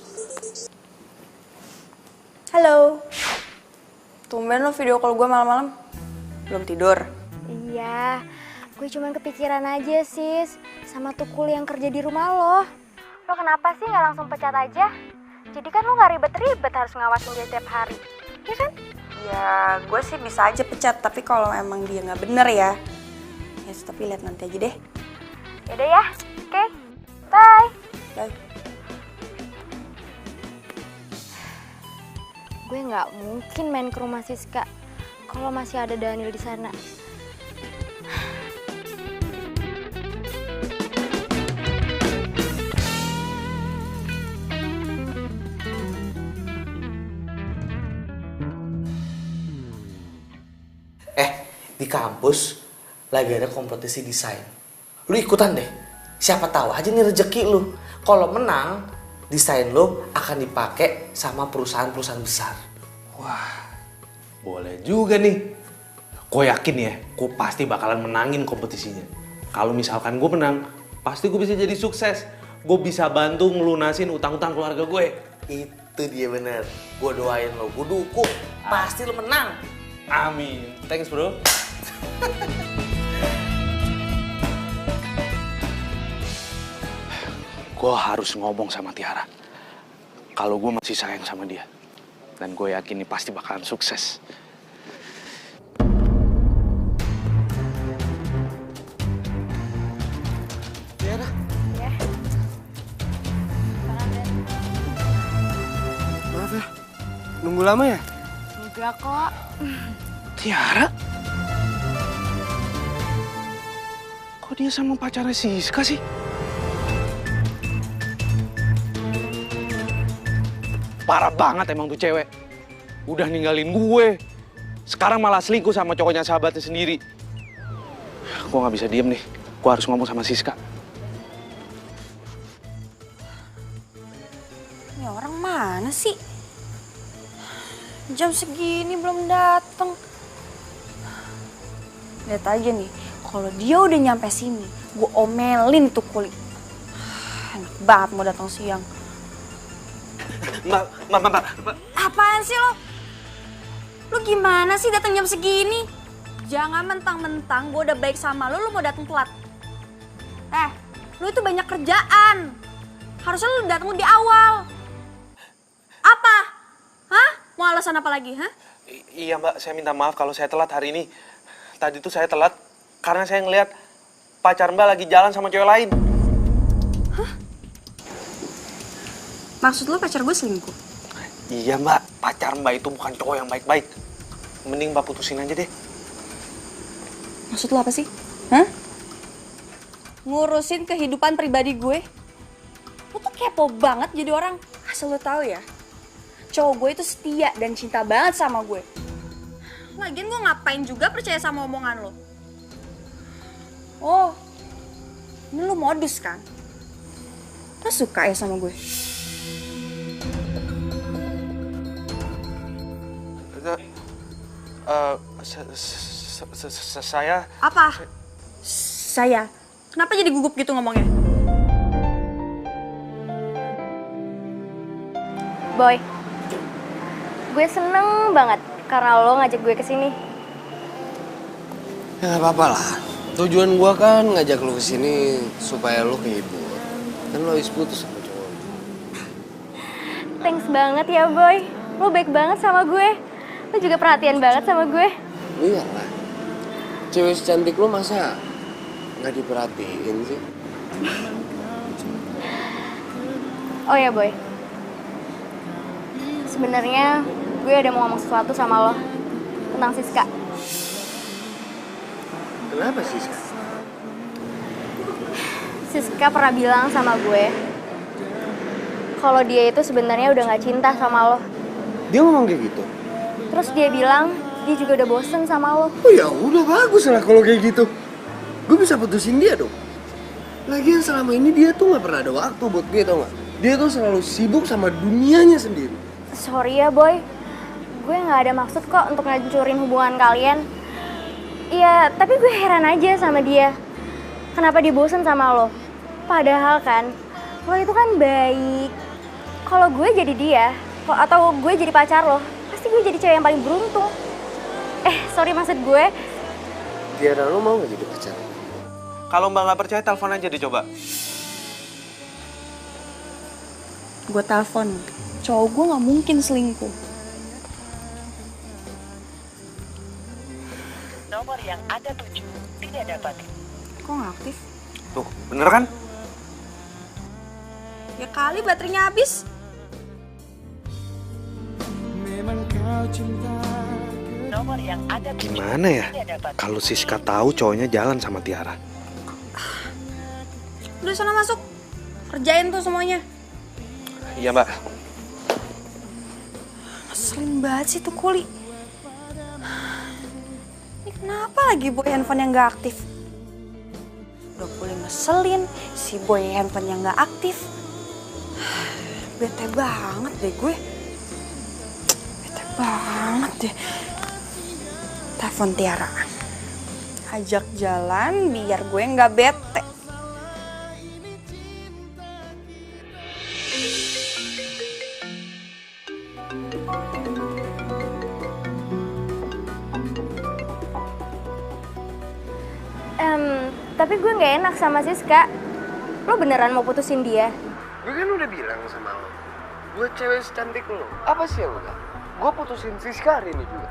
Halo. Tumben lo video call gue malam-malam. Belum tidur? Iya, gue cuman kepikiran aja sis sama tukul yang kerja di rumah lo. Lo kenapa sih nggak langsung pecat aja? Jadi kan lo nggak ribet-ribet harus ngawasin dia tiap hari, ya kan? Ya gue sih bisa aja pecat, tapi kalau emang dia nggak bener ya. Ya tapi lihat nanti aja deh. Yaudah ya, oke. Bye. Bye. Gue nggak mungkin main ke rumah Siska kalau masih ada Daniel di sana. Di kampus lagi ada kompetisi desain. Lu ikutan deh. Siapa tahu aja nih rezeki lu. Kalau menang, desain lu akan dipakai sama perusahaan-perusahaan besar. Wah, boleh juga nih. Gue yakin ya, gue pasti bakalan menangin kompetisinya. Kalau misalkan gue menang, pasti gue bisa jadi sukses. Gue bisa bantu ngelunasin utang-utang keluarga gue. Itu dia bener. Gue doain lo, gue dukung. Pasti lo menang. Amin. Thanks bro. Gue harus ngomong sama Tiara. Kalau gue masih sayang sama dia. Dan gue yakin ini pasti bakalan sukses. Tiara. Ya. Maaf ya, nunggu lama ya? Enggak kok. Tiara? Kok dia sama pacarnya Siska sih? Parah banget emang tuh cewek. Udah ninggalin gue. Sekarang malah selingkuh sama cowoknya sahabatnya sendiri. Gue gak bisa diem nih. Gue harus ngomong sama Siska. Ini orang mana sih? Jam segini belum datang. Lihat aja nih, kalau dia udah nyampe sini, gue omelin tuh kulit. Enak banget mau datang siang. Mbak. Apaan sih lo? Lo gimana sih datang jam segini? Jangan mentang-mentang gue udah baik sama lo mau datang telat. Lo itu banyak kerjaan. Harusnya lo datang di awal. Apa? Hah? Mau alasan apa lagi, hah? Iya mbak, saya minta maaf kalau saya telat hari ini. Tadi tuh saya telat karena saya ngeliat pacar mbak lagi jalan sama cewek lain. Hah? Maksud lo pacar gue selingkuh? Iya mbak, pacar mbak itu bukan cowok yang baik-baik. Mending mbak putusin aja deh. Maksud lo apa sih? Hah? Ngurusin kehidupan pribadi gue? Lo tuh kepo banget jadi orang. Asal lo tahu ya, cowok gue itu setia dan cinta banget sama gue. Lagian gue ngapain juga percaya sama omongan lo? Oh, ini lo modus kan? Lo suka ya sama gue? Saya... Apa? Saya? Kenapa jadi gugup gitu ngomongnya? Boy, gue seneng banget karena lo ngajak gue ke sini. Ya nggak apa-apa lah. Tujuan gua kan ngajak lu kesini supaya lu kehibur. Kan lu habis putus sama cowok. Thanks banget ya Boy. Lo baik banget sama gue. Lo juga perhatian banget sama gue. Iyalah. Cewek secantik lu masa nggak diperhatiin sih? Oh ya Boy. Sebenarnya gue ada mau ngomong sesuatu sama lo tentang Siska. Kenapa sih, Siska? Siska pernah bilang sama gue kalau dia itu sebenarnya udah nggak cinta sama lo. Dia ngomong kayak gitu? Terus dia bilang dia juga udah bosen sama lo. Oh ya udah bagus lah kalau kayak gitu. Gue bisa putusin dia dong. Lagian selama ini dia tuh nggak pernah ada waktu buat gue, tau nggak? Dia tuh selalu sibuk sama dunianya sendiri. Sorry ya Boy, gue nggak ada maksud kok untuk ngancurin hubungan kalian. Iya, tapi gue heran aja sama dia. Kenapa dia bosen sama lo? Padahal kan, lo itu kan baik. Kalau gue jadi dia, atau gue jadi pacar lo, pasti gue jadi cewek yang paling beruntung. Sorry maksud gue. Tiara, lo mau gak jadi pacar? Kalau Mbak nggak percaya, telepon aja dicoba. Gue telepon, cowok gue nggak mungkin selingkuh. Nomor yang Anda tuju tidak dapat. Kok nggak aktif? Tuh, bener kan? Ya kali baterainya habis. Nomor yang Anda tuju Gimana ya tidak dapat. kalau Siska tahu cowoknya jalan sama Tiara? Udah sana masuk, kerjain tuh semuanya. Iya Mbak. Ngeselin banget sih tuh Kuli. Ini kenapa lagi Boy handphone yang gak aktif? Udah Kuli ngeselin, si Boy handphone yang gak aktif. Bete banget deh gue. Bete banget deh. Telepon Tiara. Ajak jalan biar gue gak bete. Tapi gue nggak enak sama Siska. Lo beneran mau putusin dia? Gue kan udah bilang sama lo, gue cewek secantik lo. Apa sih yang enggak? Gue putusin Siska hari ini juga.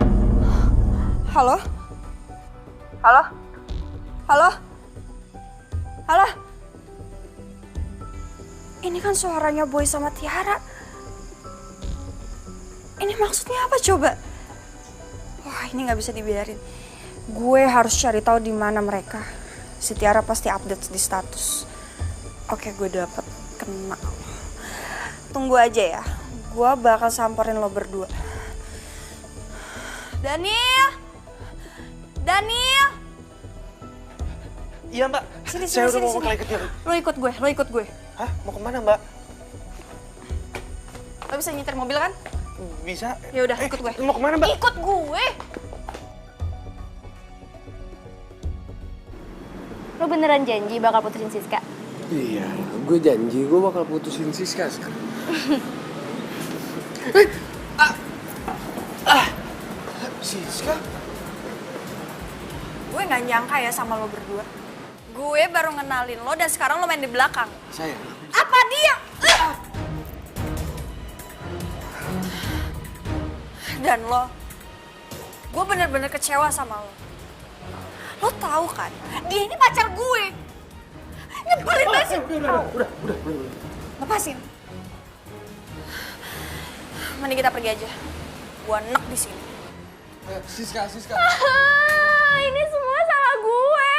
Halo? Halo? Halo? Halo? Ini kan suaranya Boy sama Tiara. Ini maksudnya apa coba? Wah, ini nggak bisa dibiarin. Gue harus cari tahu di mana mereka. Si Tiara pasti update di status. Oke, gue dapet kena. Tunggu aja ya. Gue bakal samperin lo berdua. Daniel! Daniel! Iya Mbak. Sini, Saya udah sini, mau sini. ke Tiara. Lo ikut gue. Hah? Mau kemana Mbak? Lo bisa nyetir mobil kan? Bisa. Ya udah, ikut gue. Mau kemana Mbak? Ikut gue. Lo beneran janji bakal putusin Siska? Iya, gue janji gue bakal putusin Siska sekarang. Siska? Gue gak nyangka ya sama lo berdua. Gue baru ngenalin lo dan sekarang lo main di belakang. Sayang. Apa dia? Dan lo, gue bener-bener kecewa sama lo. Lo tahu kan, dia ini pacar gue. Nyebelin banget sih. Udah. Lepasin. Mending kita pergi aja. Gue enak di sini. Siska. Ini semua salah gue.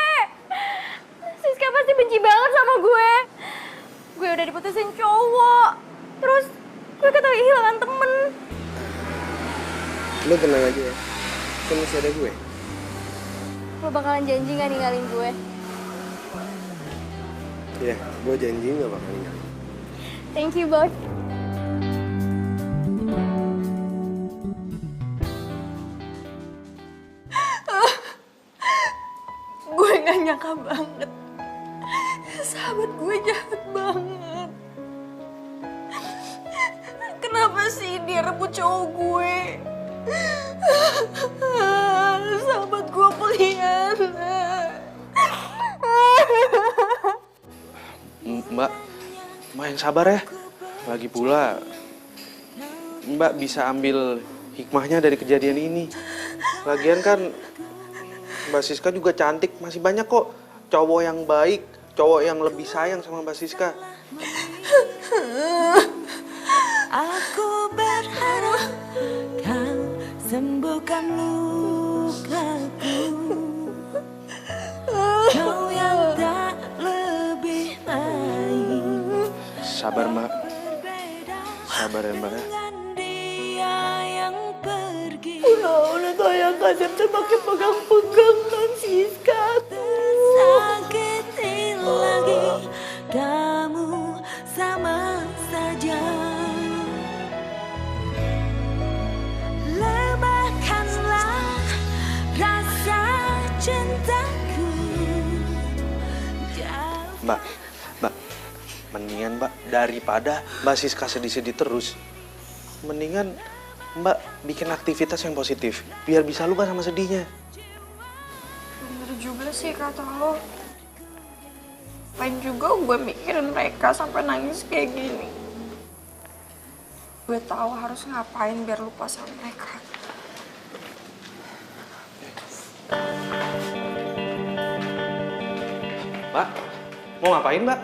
Siska pasti benci banget sama gue. Gue udah diputusin cowok. Terus gue ketahui kehilangan temen. Lo tenang aja ya. Kan masih ada gue. Lo bakalan janji gak ninggalin gue? Iya, gue janji gak bakal ninggalin. Thank you, Boy. Gue gak nyangka banget. Sahabat gue jahat banget. Kenapa sih dia rebut cowok gue? Sahabat gue pengkhianat. Mbak yang sabar ya. Lagi pula Mbak bisa ambil hikmahnya dari kejadian ini. Lagian kan Mbak Siska juga cantik, masih banyak kok cowok yang baik, cowok yang lebih sayang sama Mbak Siska. Aku berharap kau sembuhkan lukaku. Kau yang tak lebih baik. Sabar Mbak. Sabar ya Mbak ya. Udah sayang Kasep tuh pakai pegang-pegang non Siska. Sakitin lagi kamu sama saja. Lemahkanlah rasa cintaku. Mbak, mendingan Mbak daripada Mbak Siska sedih-sedih terus, mendingan Mbak bikin aktivitas yang positif, biar bisa lupa sama sedihnya. Bener juga sih kata lo. Lain juga gue mikirin mereka sampai nangis kayak gini. Gue tahu harus ngapain biar lupa sama mereka. Mbak, mau ngapain Mbak?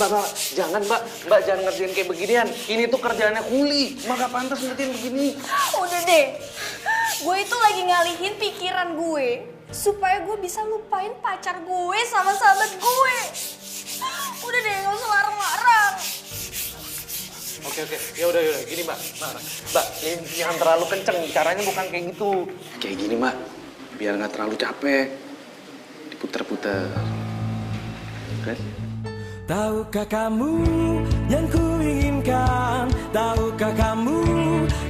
Mbak, jangan Mbak jangan ngerjain kayak beginian. Ini tuh kerjaannya kuli, Mbak gak pantas ngerjain begini. Udah deh, gue itu lagi ngalihin pikiran gue supaya gue bisa lupain pacar gue sama sahabat gue. Udah deh, gak usah larang-larang. Oke, ya udah gini Mbak, ini jangan terlalu kenceng, caranya bukan kayak gitu. Kayak gini Mbak, biar nggak terlalu capek, diputer-puter. Oke? Tahukah kamu yang kuinginkan? Tahukah kamu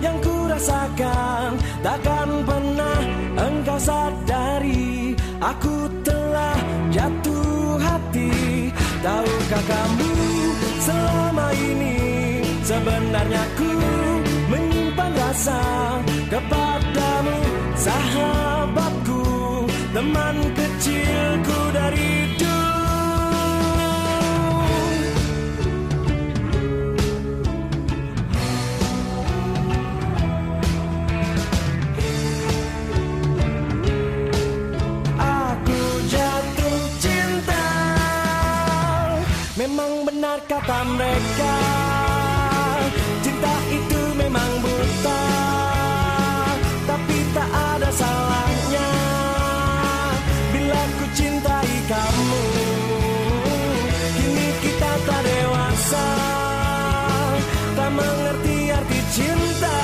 yang kurasakan? Takkan pernah engkau sadari aku telah jatuh hati. Tahukah kamu selama ini sebenarnya ku menyimpan rasa kepadamu, sahabatku, teman kecilku dari dulu. Memang benar kata mereka, cinta itu memang buta, tapi tak ada salahnya bila ku cintai kamu. Kini kita tak dewasa, tak mengerti arti cinta.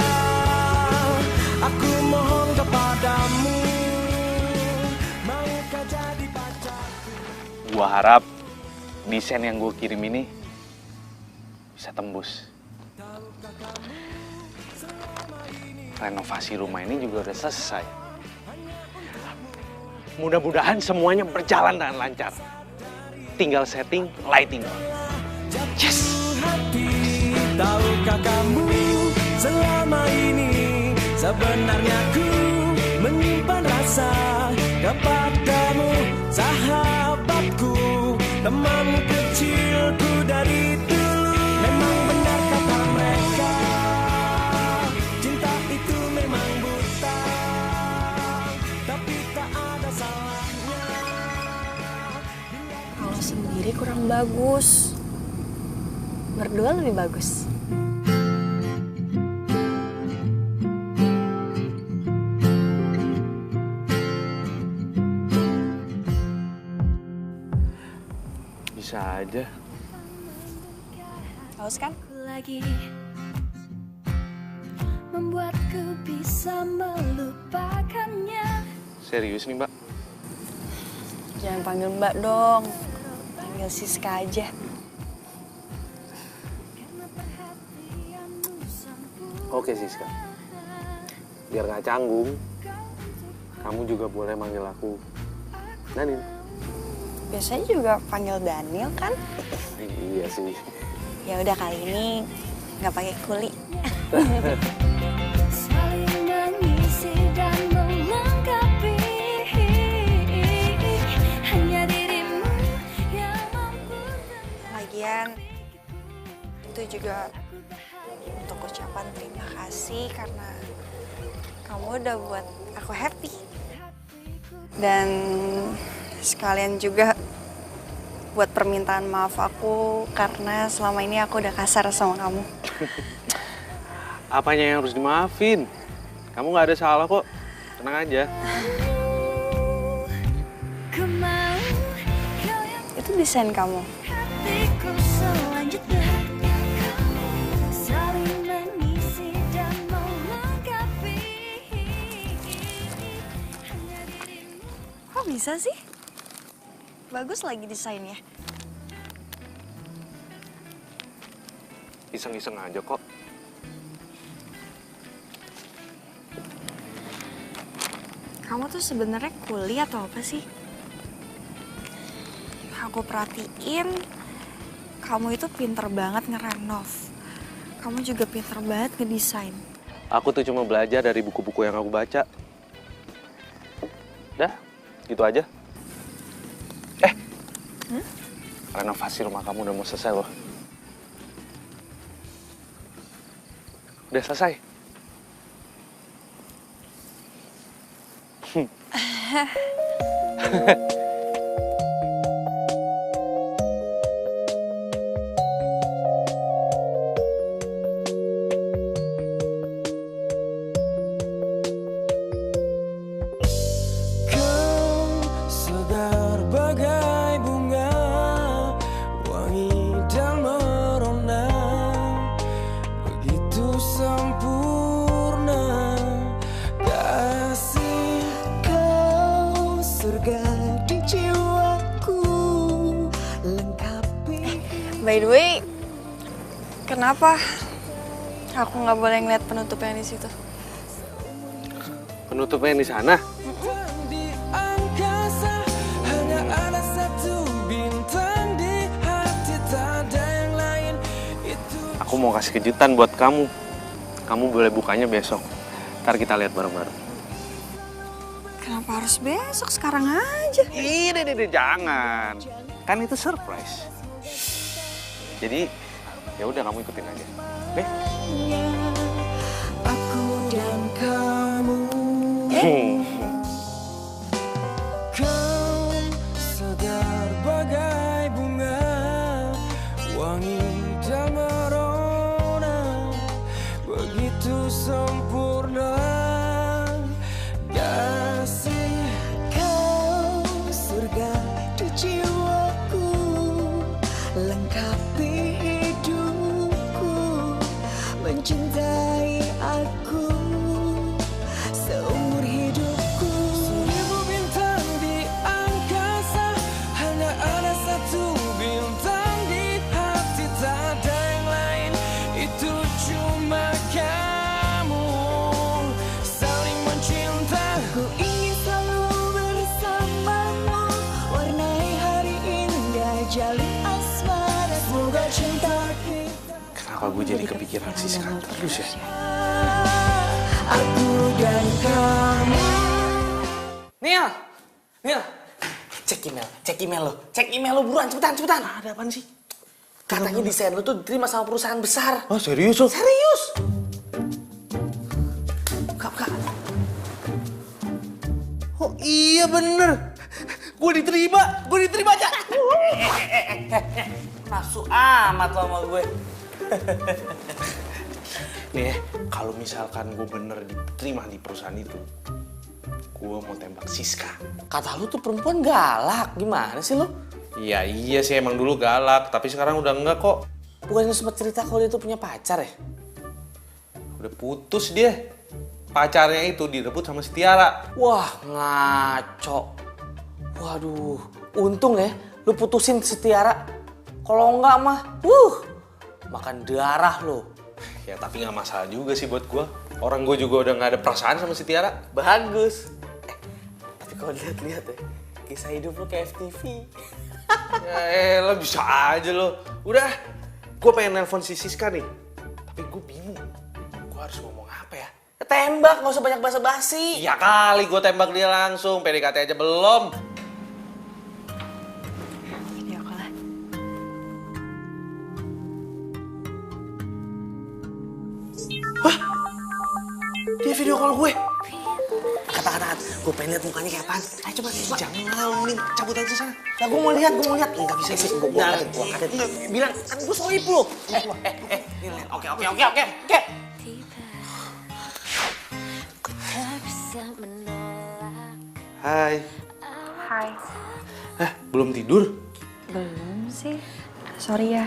Aku mohon kepadamu, maukah jadi pacarku? Gua harap desain yang gue kirim ini bisa tembus. Renovasi rumah ini juga udah selesai. Mudah-mudahan semuanya berjalan dengan lancar. Tinggal setting lighting. Yes! Tahukah kamu selama ini sebenarnya ku menyimpan rasa kepadamu, sahabatku, teman kecilku dari dulu. Memang benar kata mereka, cinta itu memang buta, tapi tak ada salahnya. Kalau sendiri kurang bagus, berdua lebih bagus. Bisa aja. Haus kan? Lagi membuatku bisa melupakannya. Serius nih Mbak? Jangan panggil Mbak dong, panggil Siska aja. Oke Siska, biar gak canggung, kamu juga boleh manggil aku Daniel. Biasanya juga panggil Daniel kan? Iya sih. Ya udah kali ini nggak pakai kuli. Saling mengisi dan melengkapi. Hanya dirimu yang mampu. Lagian itu juga untuk ucapan terima kasih karena kamu udah buat aku happy. Dan sekalian juga buat permintaan maaf aku karena selama ini aku udah kasar sama kamu. Apanya yang harus dimaafin? Kamu nggak ada salah kok. Tenang aja. Itu desain kamu. Hatiku selanjutnya. Saling mengisi dan melengkapi. Kok bisa sih? Bagus lagi desainnya. Iseng-iseng aja kok. Kamu tuh sebenarnya kuli atau apa sih? Aku perhatiin, kamu itu pinter banget ngerenov. Kamu juga pinter banget ngedesain. Aku tuh cuma belajar dari buku-buku yang aku baca. Dah, gitu aja. Renovasi rumah kamu udah mau selesai loh. Udah selesai. Segar bagai bunga, wangi dan merona, begitu sempurna. Kasih kau surga di jiwaku, lengkapi. By the way, kenapa aku nggak boleh ngeliat penutupnya di situ? Penutupnya yang di sana. Di angkasa hanya ada satu bintang di hati, tak ada yang lain. Itu Aku mau kasih kejutan buat kamu. Kamu boleh bukanya besok. Ntar kita lihat bareng-bareng. Kenapa harus besok? Sekarang aja. Ini jangan. Kan itu surprise. Jadi ya udah kamu ikutin aja. Oke? aku dan kamu. Kau segar bagai bunga, wangi dan merona, begitu sempurna. Kasih kau surga di jiwaku, lengkapi hidupku, mencintai aku seumur hidupku. Seribu bintang di angkasa, hanya ada satu bintang di hati, tak ada yang lain. Itu cuma kamu, saling mencinta. Ku ingin selalu bersamamu, warnai hari indah, jalin asmara. Semoga cinta kita. Kenapa gue jadi kepikiran Siska terus ya? Aku dan kamu. Nil, cek email lo buruan, cepetan. Ada apaan sih? Katanya desain lo tuh diterima sama perusahaan besar. Oh serius loh? Serius? Buka. Oh iya bener. Gue diterima aja. Masuk amat lo sama gue. Nih, kalau misalkan gue bener diterima di perusahaan itu, gue mau tembak Siska. Kata lu tuh perempuan galak, gimana sih lo? Iya sih emang dulu galak, tapi sekarang udah enggak kok. Bukannya sempat cerita kalau dia tuh punya pacar ya? Udah putus dia. Pacarnya itu direbut sama si Tiara. Wah, ngaco. Waduh, untung ya lu putusin si Tiara. Kalau enggak mah, makan darah lo. Ya tapi nggak masalah juga sih buat gue. Orang gue juga udah nggak ada perasaan sama si Tiara. Bagus. Tapi kalau lihat-lihat ya, kisah hidup lo kayak FTV. Ya lo bisa aja lo. Udah, gue pengen nelpon si Siska nih. Tapi gue bingung. harus ngomong apa ya? Tembak, nggak usah banyak basa-basi. Ya kali gue tembak dia langsung, PDKT aja belum. Video call lah. Dia video call gue. Kata-kata, gue pengen lihat mukanya kayak apaan. Ayo coba. Jangan lah, mending cabut aja sana. Nah, gue mau lihat. Nggak bisa sih, gue Nah, angkatin. Bilang, kan gue soib lu. Ini lihat. Oke. Hai. Hai. Belum tidur? Belum sih. Sorry ya.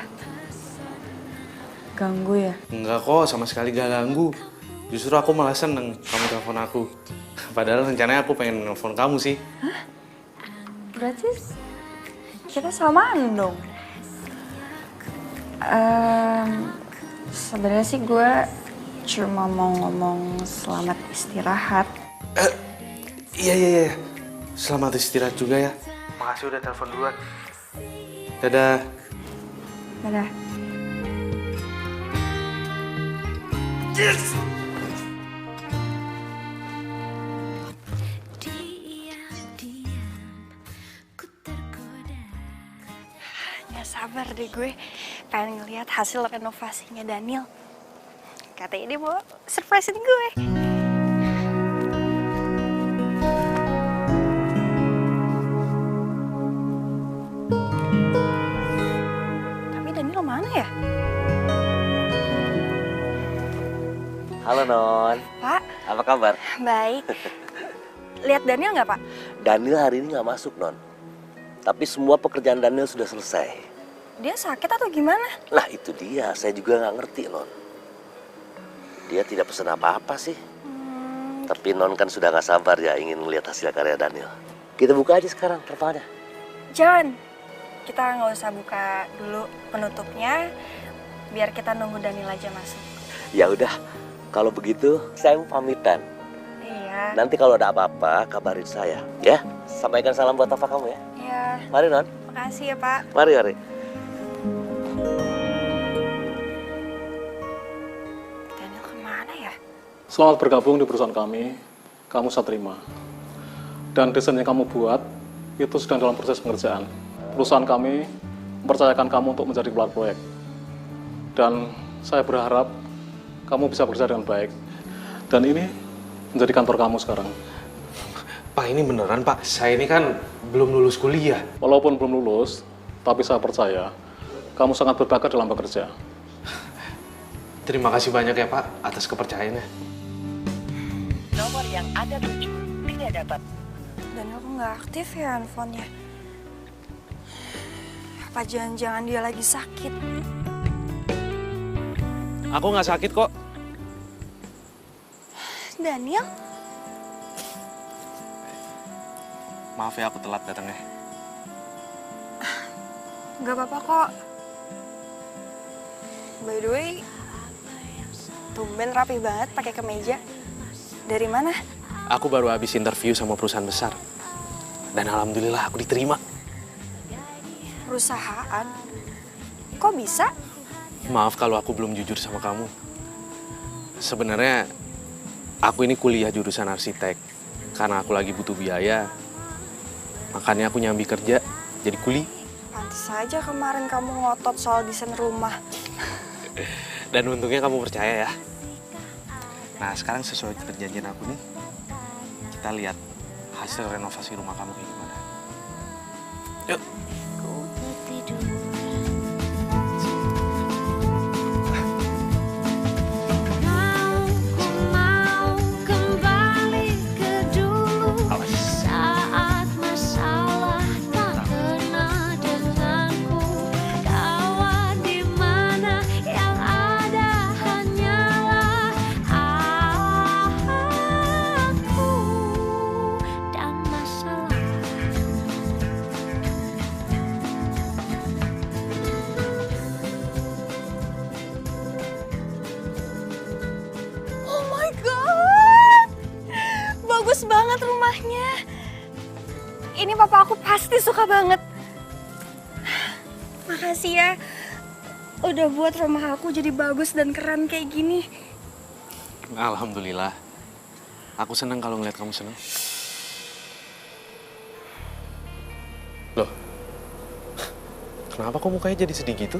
Ganggu ya? Enggak kok, sama sekali gak ganggu. Justru aku malah seneng kamu telepon aku. Padahal rencananya aku pengen nelfon kamu sih. Hah? Berarti kita samaan dong. Sebenarnya sih gue cuma mau ngomong selamat istirahat. Iya. Selamat istirahat juga ya. Makasih udah telepon duluan. Dadah. Dadah. Yes! Gak sabar deh gue pengen ngeliat hasil renovasinya Daniel. Katanya dia mau surprisein gue. Tapi Daniel mana ya? Halo Non. Pak. Apa kabar? Baik. Lihat Daniel nggak Pak? Daniel hari ini nggak masuk Non. Tapi semua pekerjaan Daniel sudah selesai. Dia sakit atau gimana? Nah itu dia, saya juga nggak ngerti Non. Dia tidak pesan apa-apa sih. Tapi Non kan sudah nggak sabar ya ingin melihat hasil karya Daniel. Kita buka aja sekarang terpalnya. Jangan. Kita nggak usah buka dulu penutupnya. Biar kita nunggu Daniel aja masuk. Ya udah, kalau begitu saya mau pamitan. Iya. Nanti kalau ada apa-apa kabarin saya, ya. Sampaikan salam buat Tafa kamu ya. Iya. Mari Non. Makasih ya Pak. Mari. Daniel kemana ya? Selamat bergabung di perusahaan kami. Kamu saya terima. Dan desain yang kamu buat itu sedang dalam proses pengerjaan. Perusahaan kami mempercayakan kamu untuk menjadi kepala proyek. Dan saya berharap kamu bisa bekerja dengan baik. Dan ini menjadi kantor kamu sekarang. Pak, ini beneran Pak. Saya ini kan belum lulus kuliah. Walaupun belum lulus, tapi saya percaya kamu sangat berbakat dalam bekerja. Terima kasih banyak ya Pak atas kepercayaannya. Nomor yang Anda tuju tidak dapat. Daniel kok nggak aktif ya handphonenya? Apa jangan-jangan dia lagi sakit? Aku nggak sakit kok. Daniel? Maaf ya aku telat datangnya. Gak apa-apa kok. By the way, tumben rapi banget pakai kemeja. Dari mana? Aku baru habis interview sama perusahaan besar. Dan alhamdulillah aku diterima. Perusahaan? Kok bisa? Maaf kalau aku belum jujur sama kamu. Sebenarnya aku ini kuliah jurusan arsitek. Karena aku lagi butuh biaya. Makanya aku nyambi kerja jadi kuli. Pantes aja kemarin kamu ngotot soal desain rumah. Dan untungnya kamu percaya ya. Nah sekarang sesuai perjanjian aku nih, kita lihat hasil renovasi rumah kamu kayak gimana. Yuk. Bagus banget rumahnya. Ini papa aku pasti suka banget. Makasih ya. Udah buat rumah aku jadi bagus dan keren kayak gini. Alhamdulillah. Aku senang kalau ngeliat kamu senang. Loh, kenapa kok mukanya jadi sedih gitu?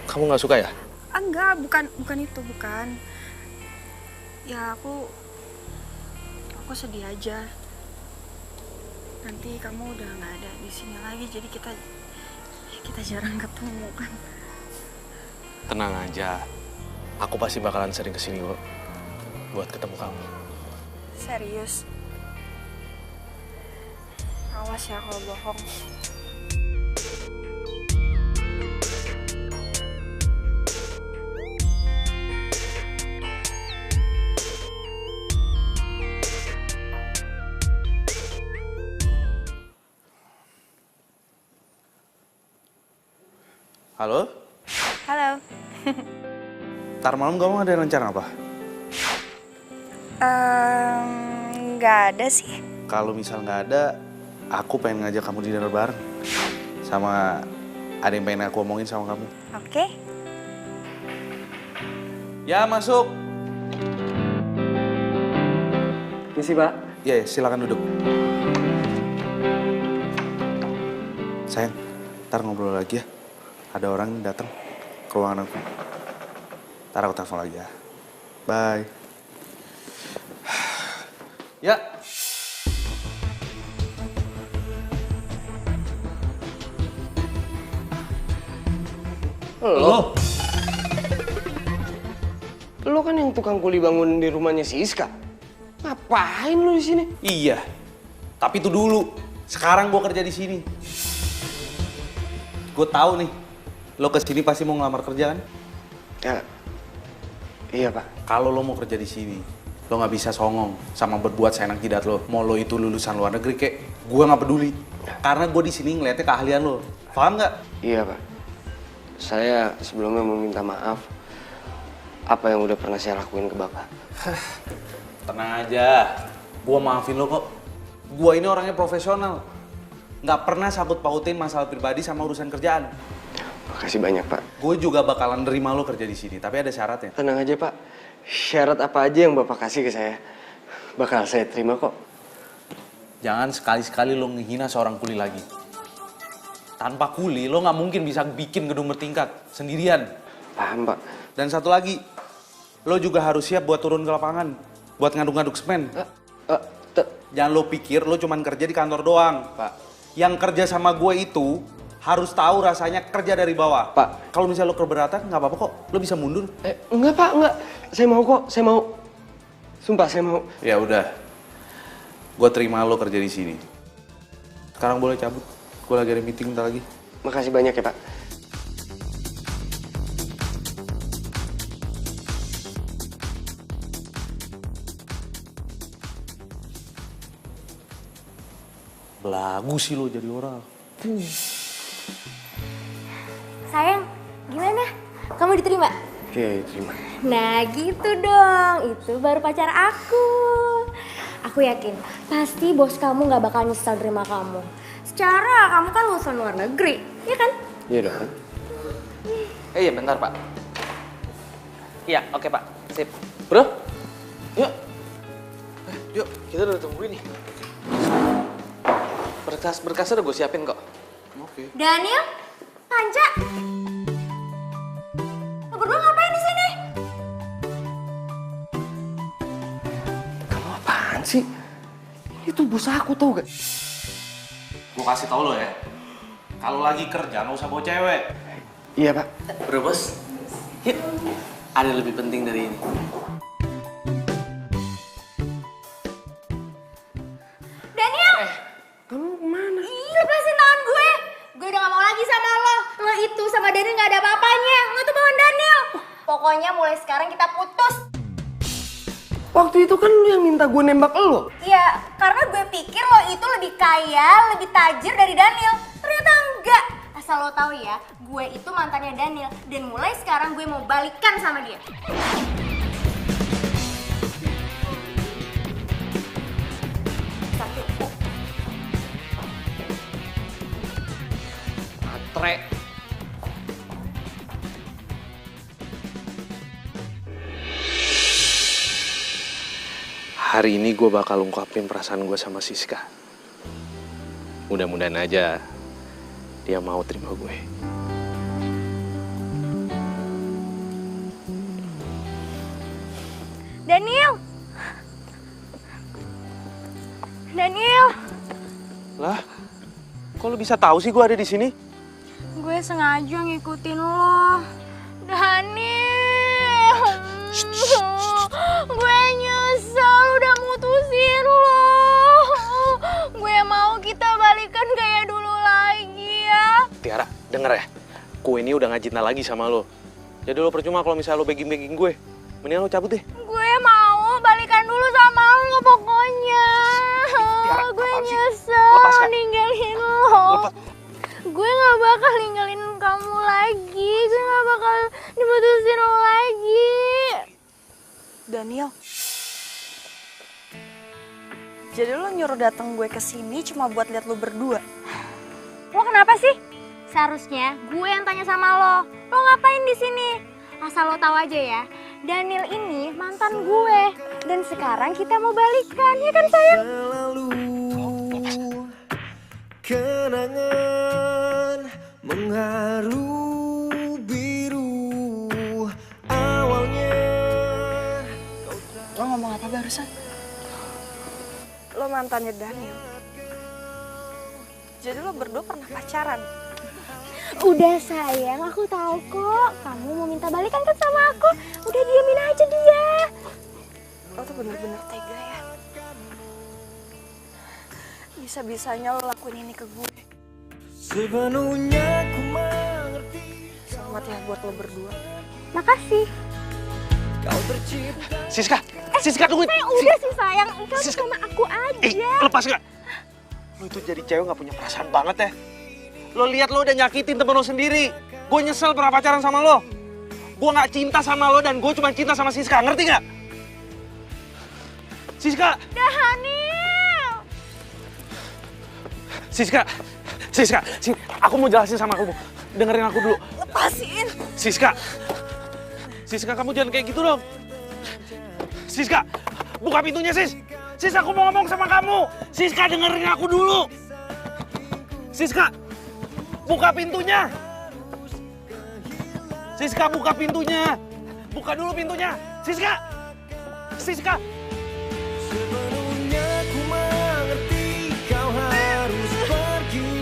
Kamu nggak suka ya? Enggak, bukan itu, bukan. Ya aku sedih aja. Nanti kamu udah nggak ada di sini lagi, jadi kita jarang ketemu kan. Tenang aja, aku pasti bakalan sering kesini kok buat ketemu kamu. Serius? Awas ya kalau bohong. Halo? Halo. Ntar malam kamu ada rencana apa? Nggak ada sih. Kalau misal nggak ada, aku pengen ngajak kamu dinner bareng. Sama ada yang pengen aku omongin sama kamu. Oke. Ya, masuk. Misi, Pak. Ya, silakan duduk. Sayang, ntar ngobrol lagi ya. Ada orang datang ke ruangan aku. Ntar aku telepon lagi ya. Bye. Ya. Lo kan yang tukang kuli bangun di rumahnya si Iska. Ngapain lo di sini? Iya. Tapi itu dulu. Sekarang gue kerja di sini. Gue tahu nih, lo kesini pasti mau ngelamar kerja kan? Ya, iya Pak. Kalau lo mau kerja di sini, lo nggak bisa songong sama berbuat seenak jidat lo. Mau lo itu lulusan luar negeri kek, gue nggak peduli. Karena gue di sini ngeliatnya keahlian lo. Paham nggak? Iya Pak. Saya sebelumnya mau minta maaf apa yang udah pernah saya lakuin ke Bapak. Tenang aja, gue maafin lo kok. Gue ini orangnya profesional. Nggak pernah sangkut pautin masalah pribadi sama urusan kerjaan. Makasih banyak Pak. Gue juga bakalan nerima lo kerja di sini, tapi ada syaratnya. Tenang aja Pak. Syarat apa aja yang Bapak kasih ke saya, bakal saya terima kok. Jangan sekali-sekali lo ngehina seorang kuli lagi. Tanpa kuli, lo nggak mungkin bisa bikin gedung bertingkat sendirian. Paham Pak. Dan satu lagi, lo juga harus siap buat turun ke lapangan, buat ngaduk-ngaduk semen. Jangan lo pikir lo cuman kerja di kantor doang, Pak. Yang kerja sama gue itu harus tahu rasanya kerja dari bawah. Pak. Kalau misalnya lo keberatan, nggak apa-apa kok. Lo bisa mundur. Enggak Pak, enggak. Saya mau kok, saya mau. Sumpah saya mau. Ya udah, gue terima lo kerja di sini. Sekarang boleh cabut. Gue lagi ada meeting bentar lagi. Makasih banyak ya Pak. Belagu sih lo jadi orang. Sayang, gimana? Kamu diterima? Oke, terima. Nah gitu dong, itu baru pacar aku. Aku yakin, pasti bos kamu gak bakal nyesel terima kamu. Secara kamu kan lulusan luar negeri, ya kan? Iya dong. Iya bentar Pak. Iya oke Pak, sip. Bro, yuk. Yuk, kita udah tungguin nih. Berkas-berkasnya udah gue siapin kok. Oke. Daniel, Panca, lo berdua ngapain di sini? Kamu apaan sih? Ini tuh bos aku tau gak? Gue kasih tau lo ya, kalau lagi kerja nggak usah bawa cewek. Iya Pak. Bro bos, yuk. Ada lebih penting dari ini. Daniel! Kamu kemana? Iya, lepasin tangan gue. Gue udah gak mau lagi sama lo. Lo itu sama Daniel gak ada apa-apanya. Lo tuh bawa Daniel. Pokoknya mulai sekarang kita putus. Waktu itu kan lu yang minta gue nembak lo. Iya, karena gue pikir lo itu lebih kaya, lebih tajir dari Daniel. Ternyata enggak. Asal lo tahu ya, gue itu mantannya Daniel. Dan mulai sekarang gue mau balikan sama dia. Matre. hari ini gue bakal ungkapin perasaan gue sama Siska. Mudah-mudahan aja dia mau terima gue. Daniel! Daniel! Lah, kok lu bisa tahu sih gue ada di sini? Gue sengaja ngikutin lo. Daniel! Gue nyesel udah mutusin lo. Gue mau kita balikan kayak dulu lagi ya. Tiara, denger ya. Gue ini udah gak cinta lagi sama lo. Jadi lo percuma kalau misalnya lo begging-begging gue. Mendingan lo cabut deh. Gue mau balikan dulu sama lo pokoknya. Tiara, gue apaan sih? nyesel Lepas, Kak. ninggalin lo. Lepas. Gue gak bakal ninggalin kamu lagi. Gue gak bakal diputusin lo lagi. Daniel. Jadi lo nyuruh datang gue ke sini cuma buat lihat lo berdua. Lo kenapa sih? Seharusnya gue yang tanya sama lo. Lo ngapain di sini? Asal lo tahu aja ya, Daniel ini mantan gue. Dan sekarang kita mau balikan, ya kan sayang? Kenangan mengharu biru awalnya. Lo ngomong apa barusan? Lo mantannya Daniel. Jadi lo berdua pernah pacaran? Udah sayang, aku tahu kok. Kamu mau minta balikan kan sama aku. Udah diamin aja dia. Lo tuh bener-bener tega ya. Bisa-bisanya lo lakuin ini ke gue. Sepenuhnya ku mengerti. Selamat ya buat lo berdua. Makasih. Kau tercipta. Siska, Siska tunggu. Udah sih sayang, kamu sama aku aja. Lepas gak? Lo itu jadi cewek gak punya perasaan banget ya. Lo lihat lo udah nyakitin temen lo sendiri. Gue nyesel pernah pacaran sama lo. Gue gak cinta sama lo dan gue cuma cinta sama Siska, ngerti gak? Siska! Daniel! Siska, aku mau jelasin sama kamu. Dengerin aku dulu. Lepasin! Siska, kamu jangan kayak gitu dong. Siska, buka pintunya Sis. Sis, aku mau ngomong sama kamu. Siska, dengerin aku dulu. Siska, buka pintunya. Siska, buka pintunya. Buka dulu pintunya. Siska. Sepenuhnya ku mengerti kau harus pergi.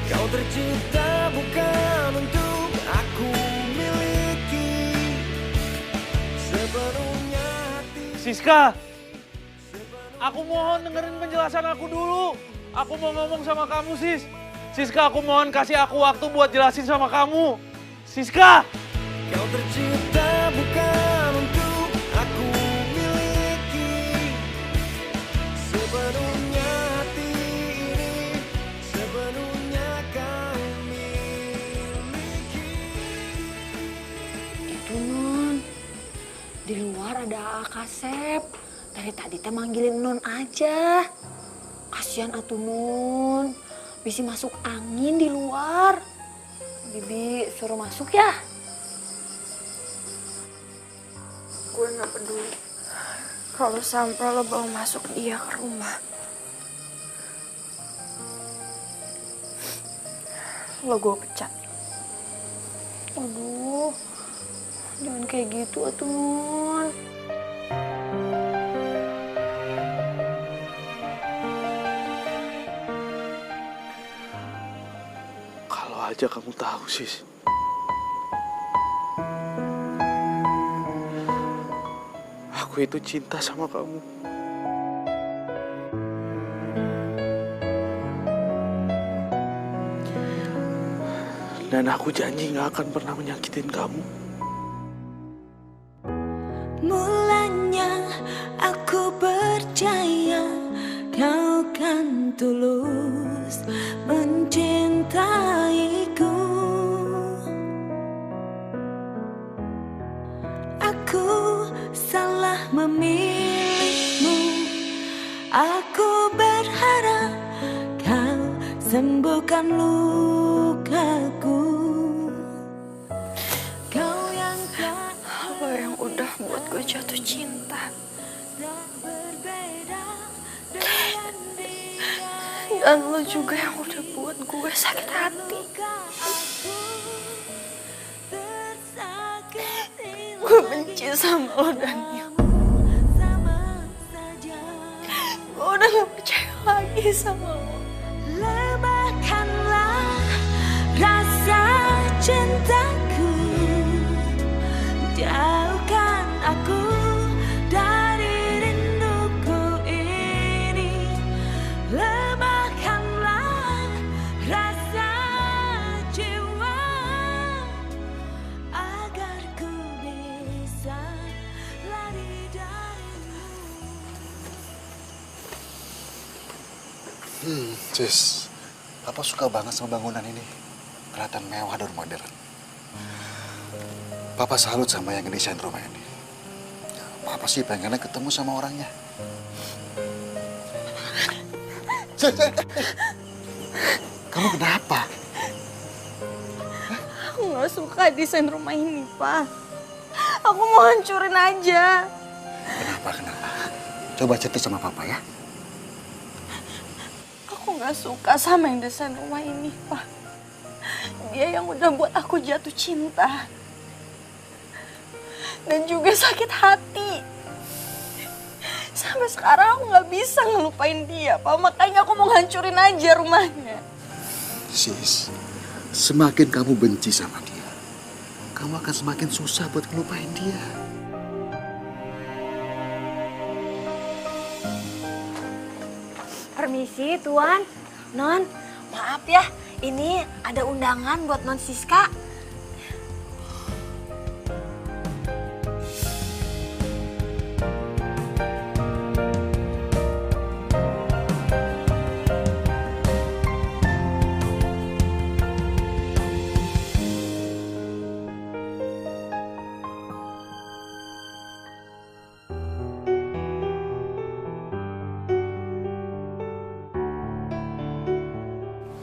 Kau tercipta bukan untuk aku miliki. Sepenuhnya hati. Siska, aku mohon dengerin penjelasan aku dulu. Aku mau ngomong sama kamu, Sis. Siska, aku mohon kasih aku waktu buat jelasin sama kamu. Siska! Kau tercipta bukan untuk aku miliki. Sepenuhnya hati ini, sepenuhnya kau miliki. Itu Non, di luar ada Kasep. Dari tadi teh manggilin Non aja. Kasihan atuh Non, bisa masuk angin di luar. Bibi suruh masuk ya. Gue gak peduli kalau sampai lo bawa masuk dia ke rumah. Lo gue pecat. Aduh, jangan kayak gitu atuh Non. Kalau aja kamu tahu, Sis. Aku itu cinta sama kamu. Dan aku janji gak akan pernah menyakitin kamu. Mulanya aku percaya kau kan tulus mencintaiku. Aku salah memilihmu. Aku berharap kau sembuhkan lukaku. Kau yang Lo yang udah buat gue jatuh cinta. Dan lo juga yang udah buat gue sakit hati. Gue benci sama lo, Daniel. Gue udah gak percaya lagi sama lo. Lemahkanlah rasa cintaku, jauhkan aku dari rinduku ini. Lemahkanlah rasa jiwa agar ku bisa lari darimu. Sis, Papa suka banget sama bangunan ini. Kelihatan mewah dan modern. Papa salut sama yang ngedesain rumah ini. Papa sih pengennya ketemu sama orangnya. Sis, kamu kenapa? Aku gak suka desain rumah ini, Pak. Aku mau hancurin aja. Kenapa? Coba cerita sama Papa ya. Aku gak suka sama yang desain rumah ini, Pak. Dia yang udah buat aku jatuh cinta. Dan juga sakit hati. Sampai sekarang aku gak bisa ngelupain dia, Pak. Makanya aku mau hancurin aja rumahnya. Sis, semakin kamu benci sama dia, kamu akan semakin susah buat ngelupain dia. Permisi, Tuan. Non, maaf ya. Ini ada undangan buat Non Siska.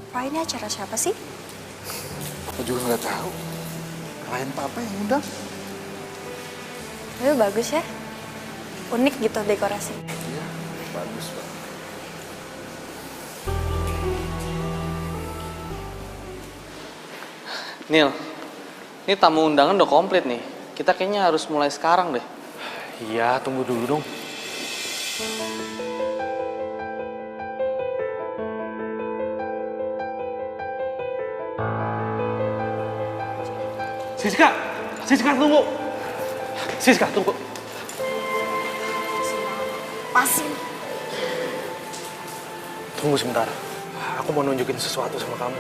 Pak, ini acara siapa sih? Aku juga nggak tahu. Klien Papa yang undang. Tapi bagus ya. Unik gitu dekorasinya. Iya, bagus Pak. Nil, ini tamu undangan udah komplit nih. Kita kayaknya harus mulai sekarang deh. Iya, tunggu dulu dong. Siska tunggu. Siska tunggu. Pasin. Tunggu sebentar. Aku mau nunjukin sesuatu sama kamu.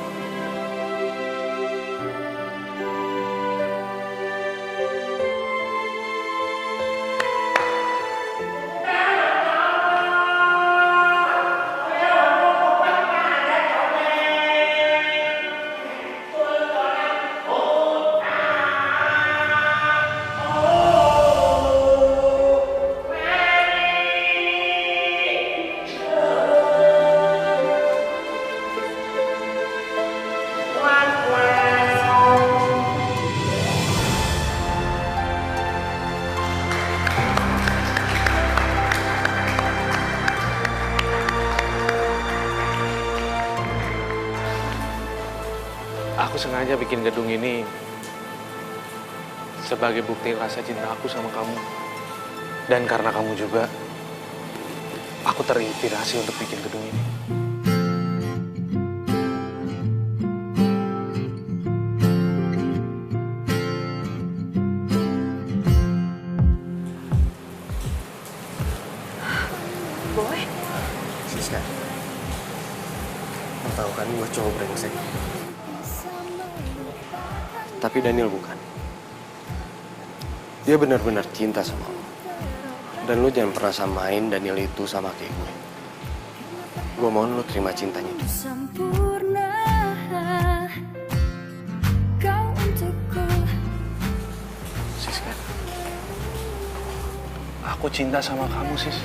Aku sengaja bikin gedung ini sebagai bukti rasa cinta aku sama kamu. Dan karena kamu juga, aku terinspirasi untuk bikin gedung ini. Boy? Siska, lo tau kan gue cowok brengsek. Tapi Daniel bukan. Dia benar-benar cinta sama lo. Dan lo jangan pernah samain Daniel itu sama kayak gue. Gue mohon lo terima cintanya itu. Sempurna kau untukku. Siska, aku cinta sama kamu, Sis.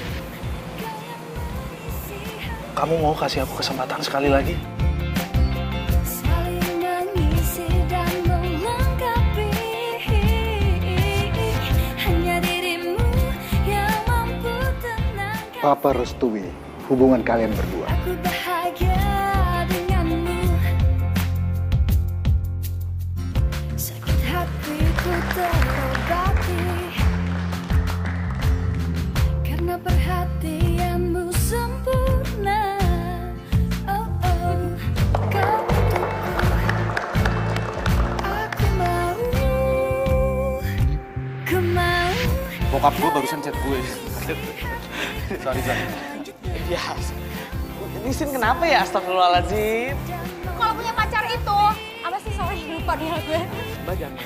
Kamu mau kasih aku kesempatan sekali lagi? Saling mengisi dan melengkapi. Hanya dirimu yang mampu Papa restui hubungan kalian berdua. Aku bahagia denganmu. Sakit hatiku terobati karena perhatianmu sempurna. Oh oh, kau untukku. Aku mau, ku mau. Bokap gue barusan chat gue. Sorry. Ya, ini Sin kenapa ya? Astagfirullahaladzim. Kalau punya pacar itu, apa sih, sorry lupa dia gue. Mbak jangan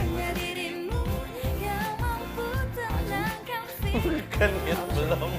Bukan ya, belum.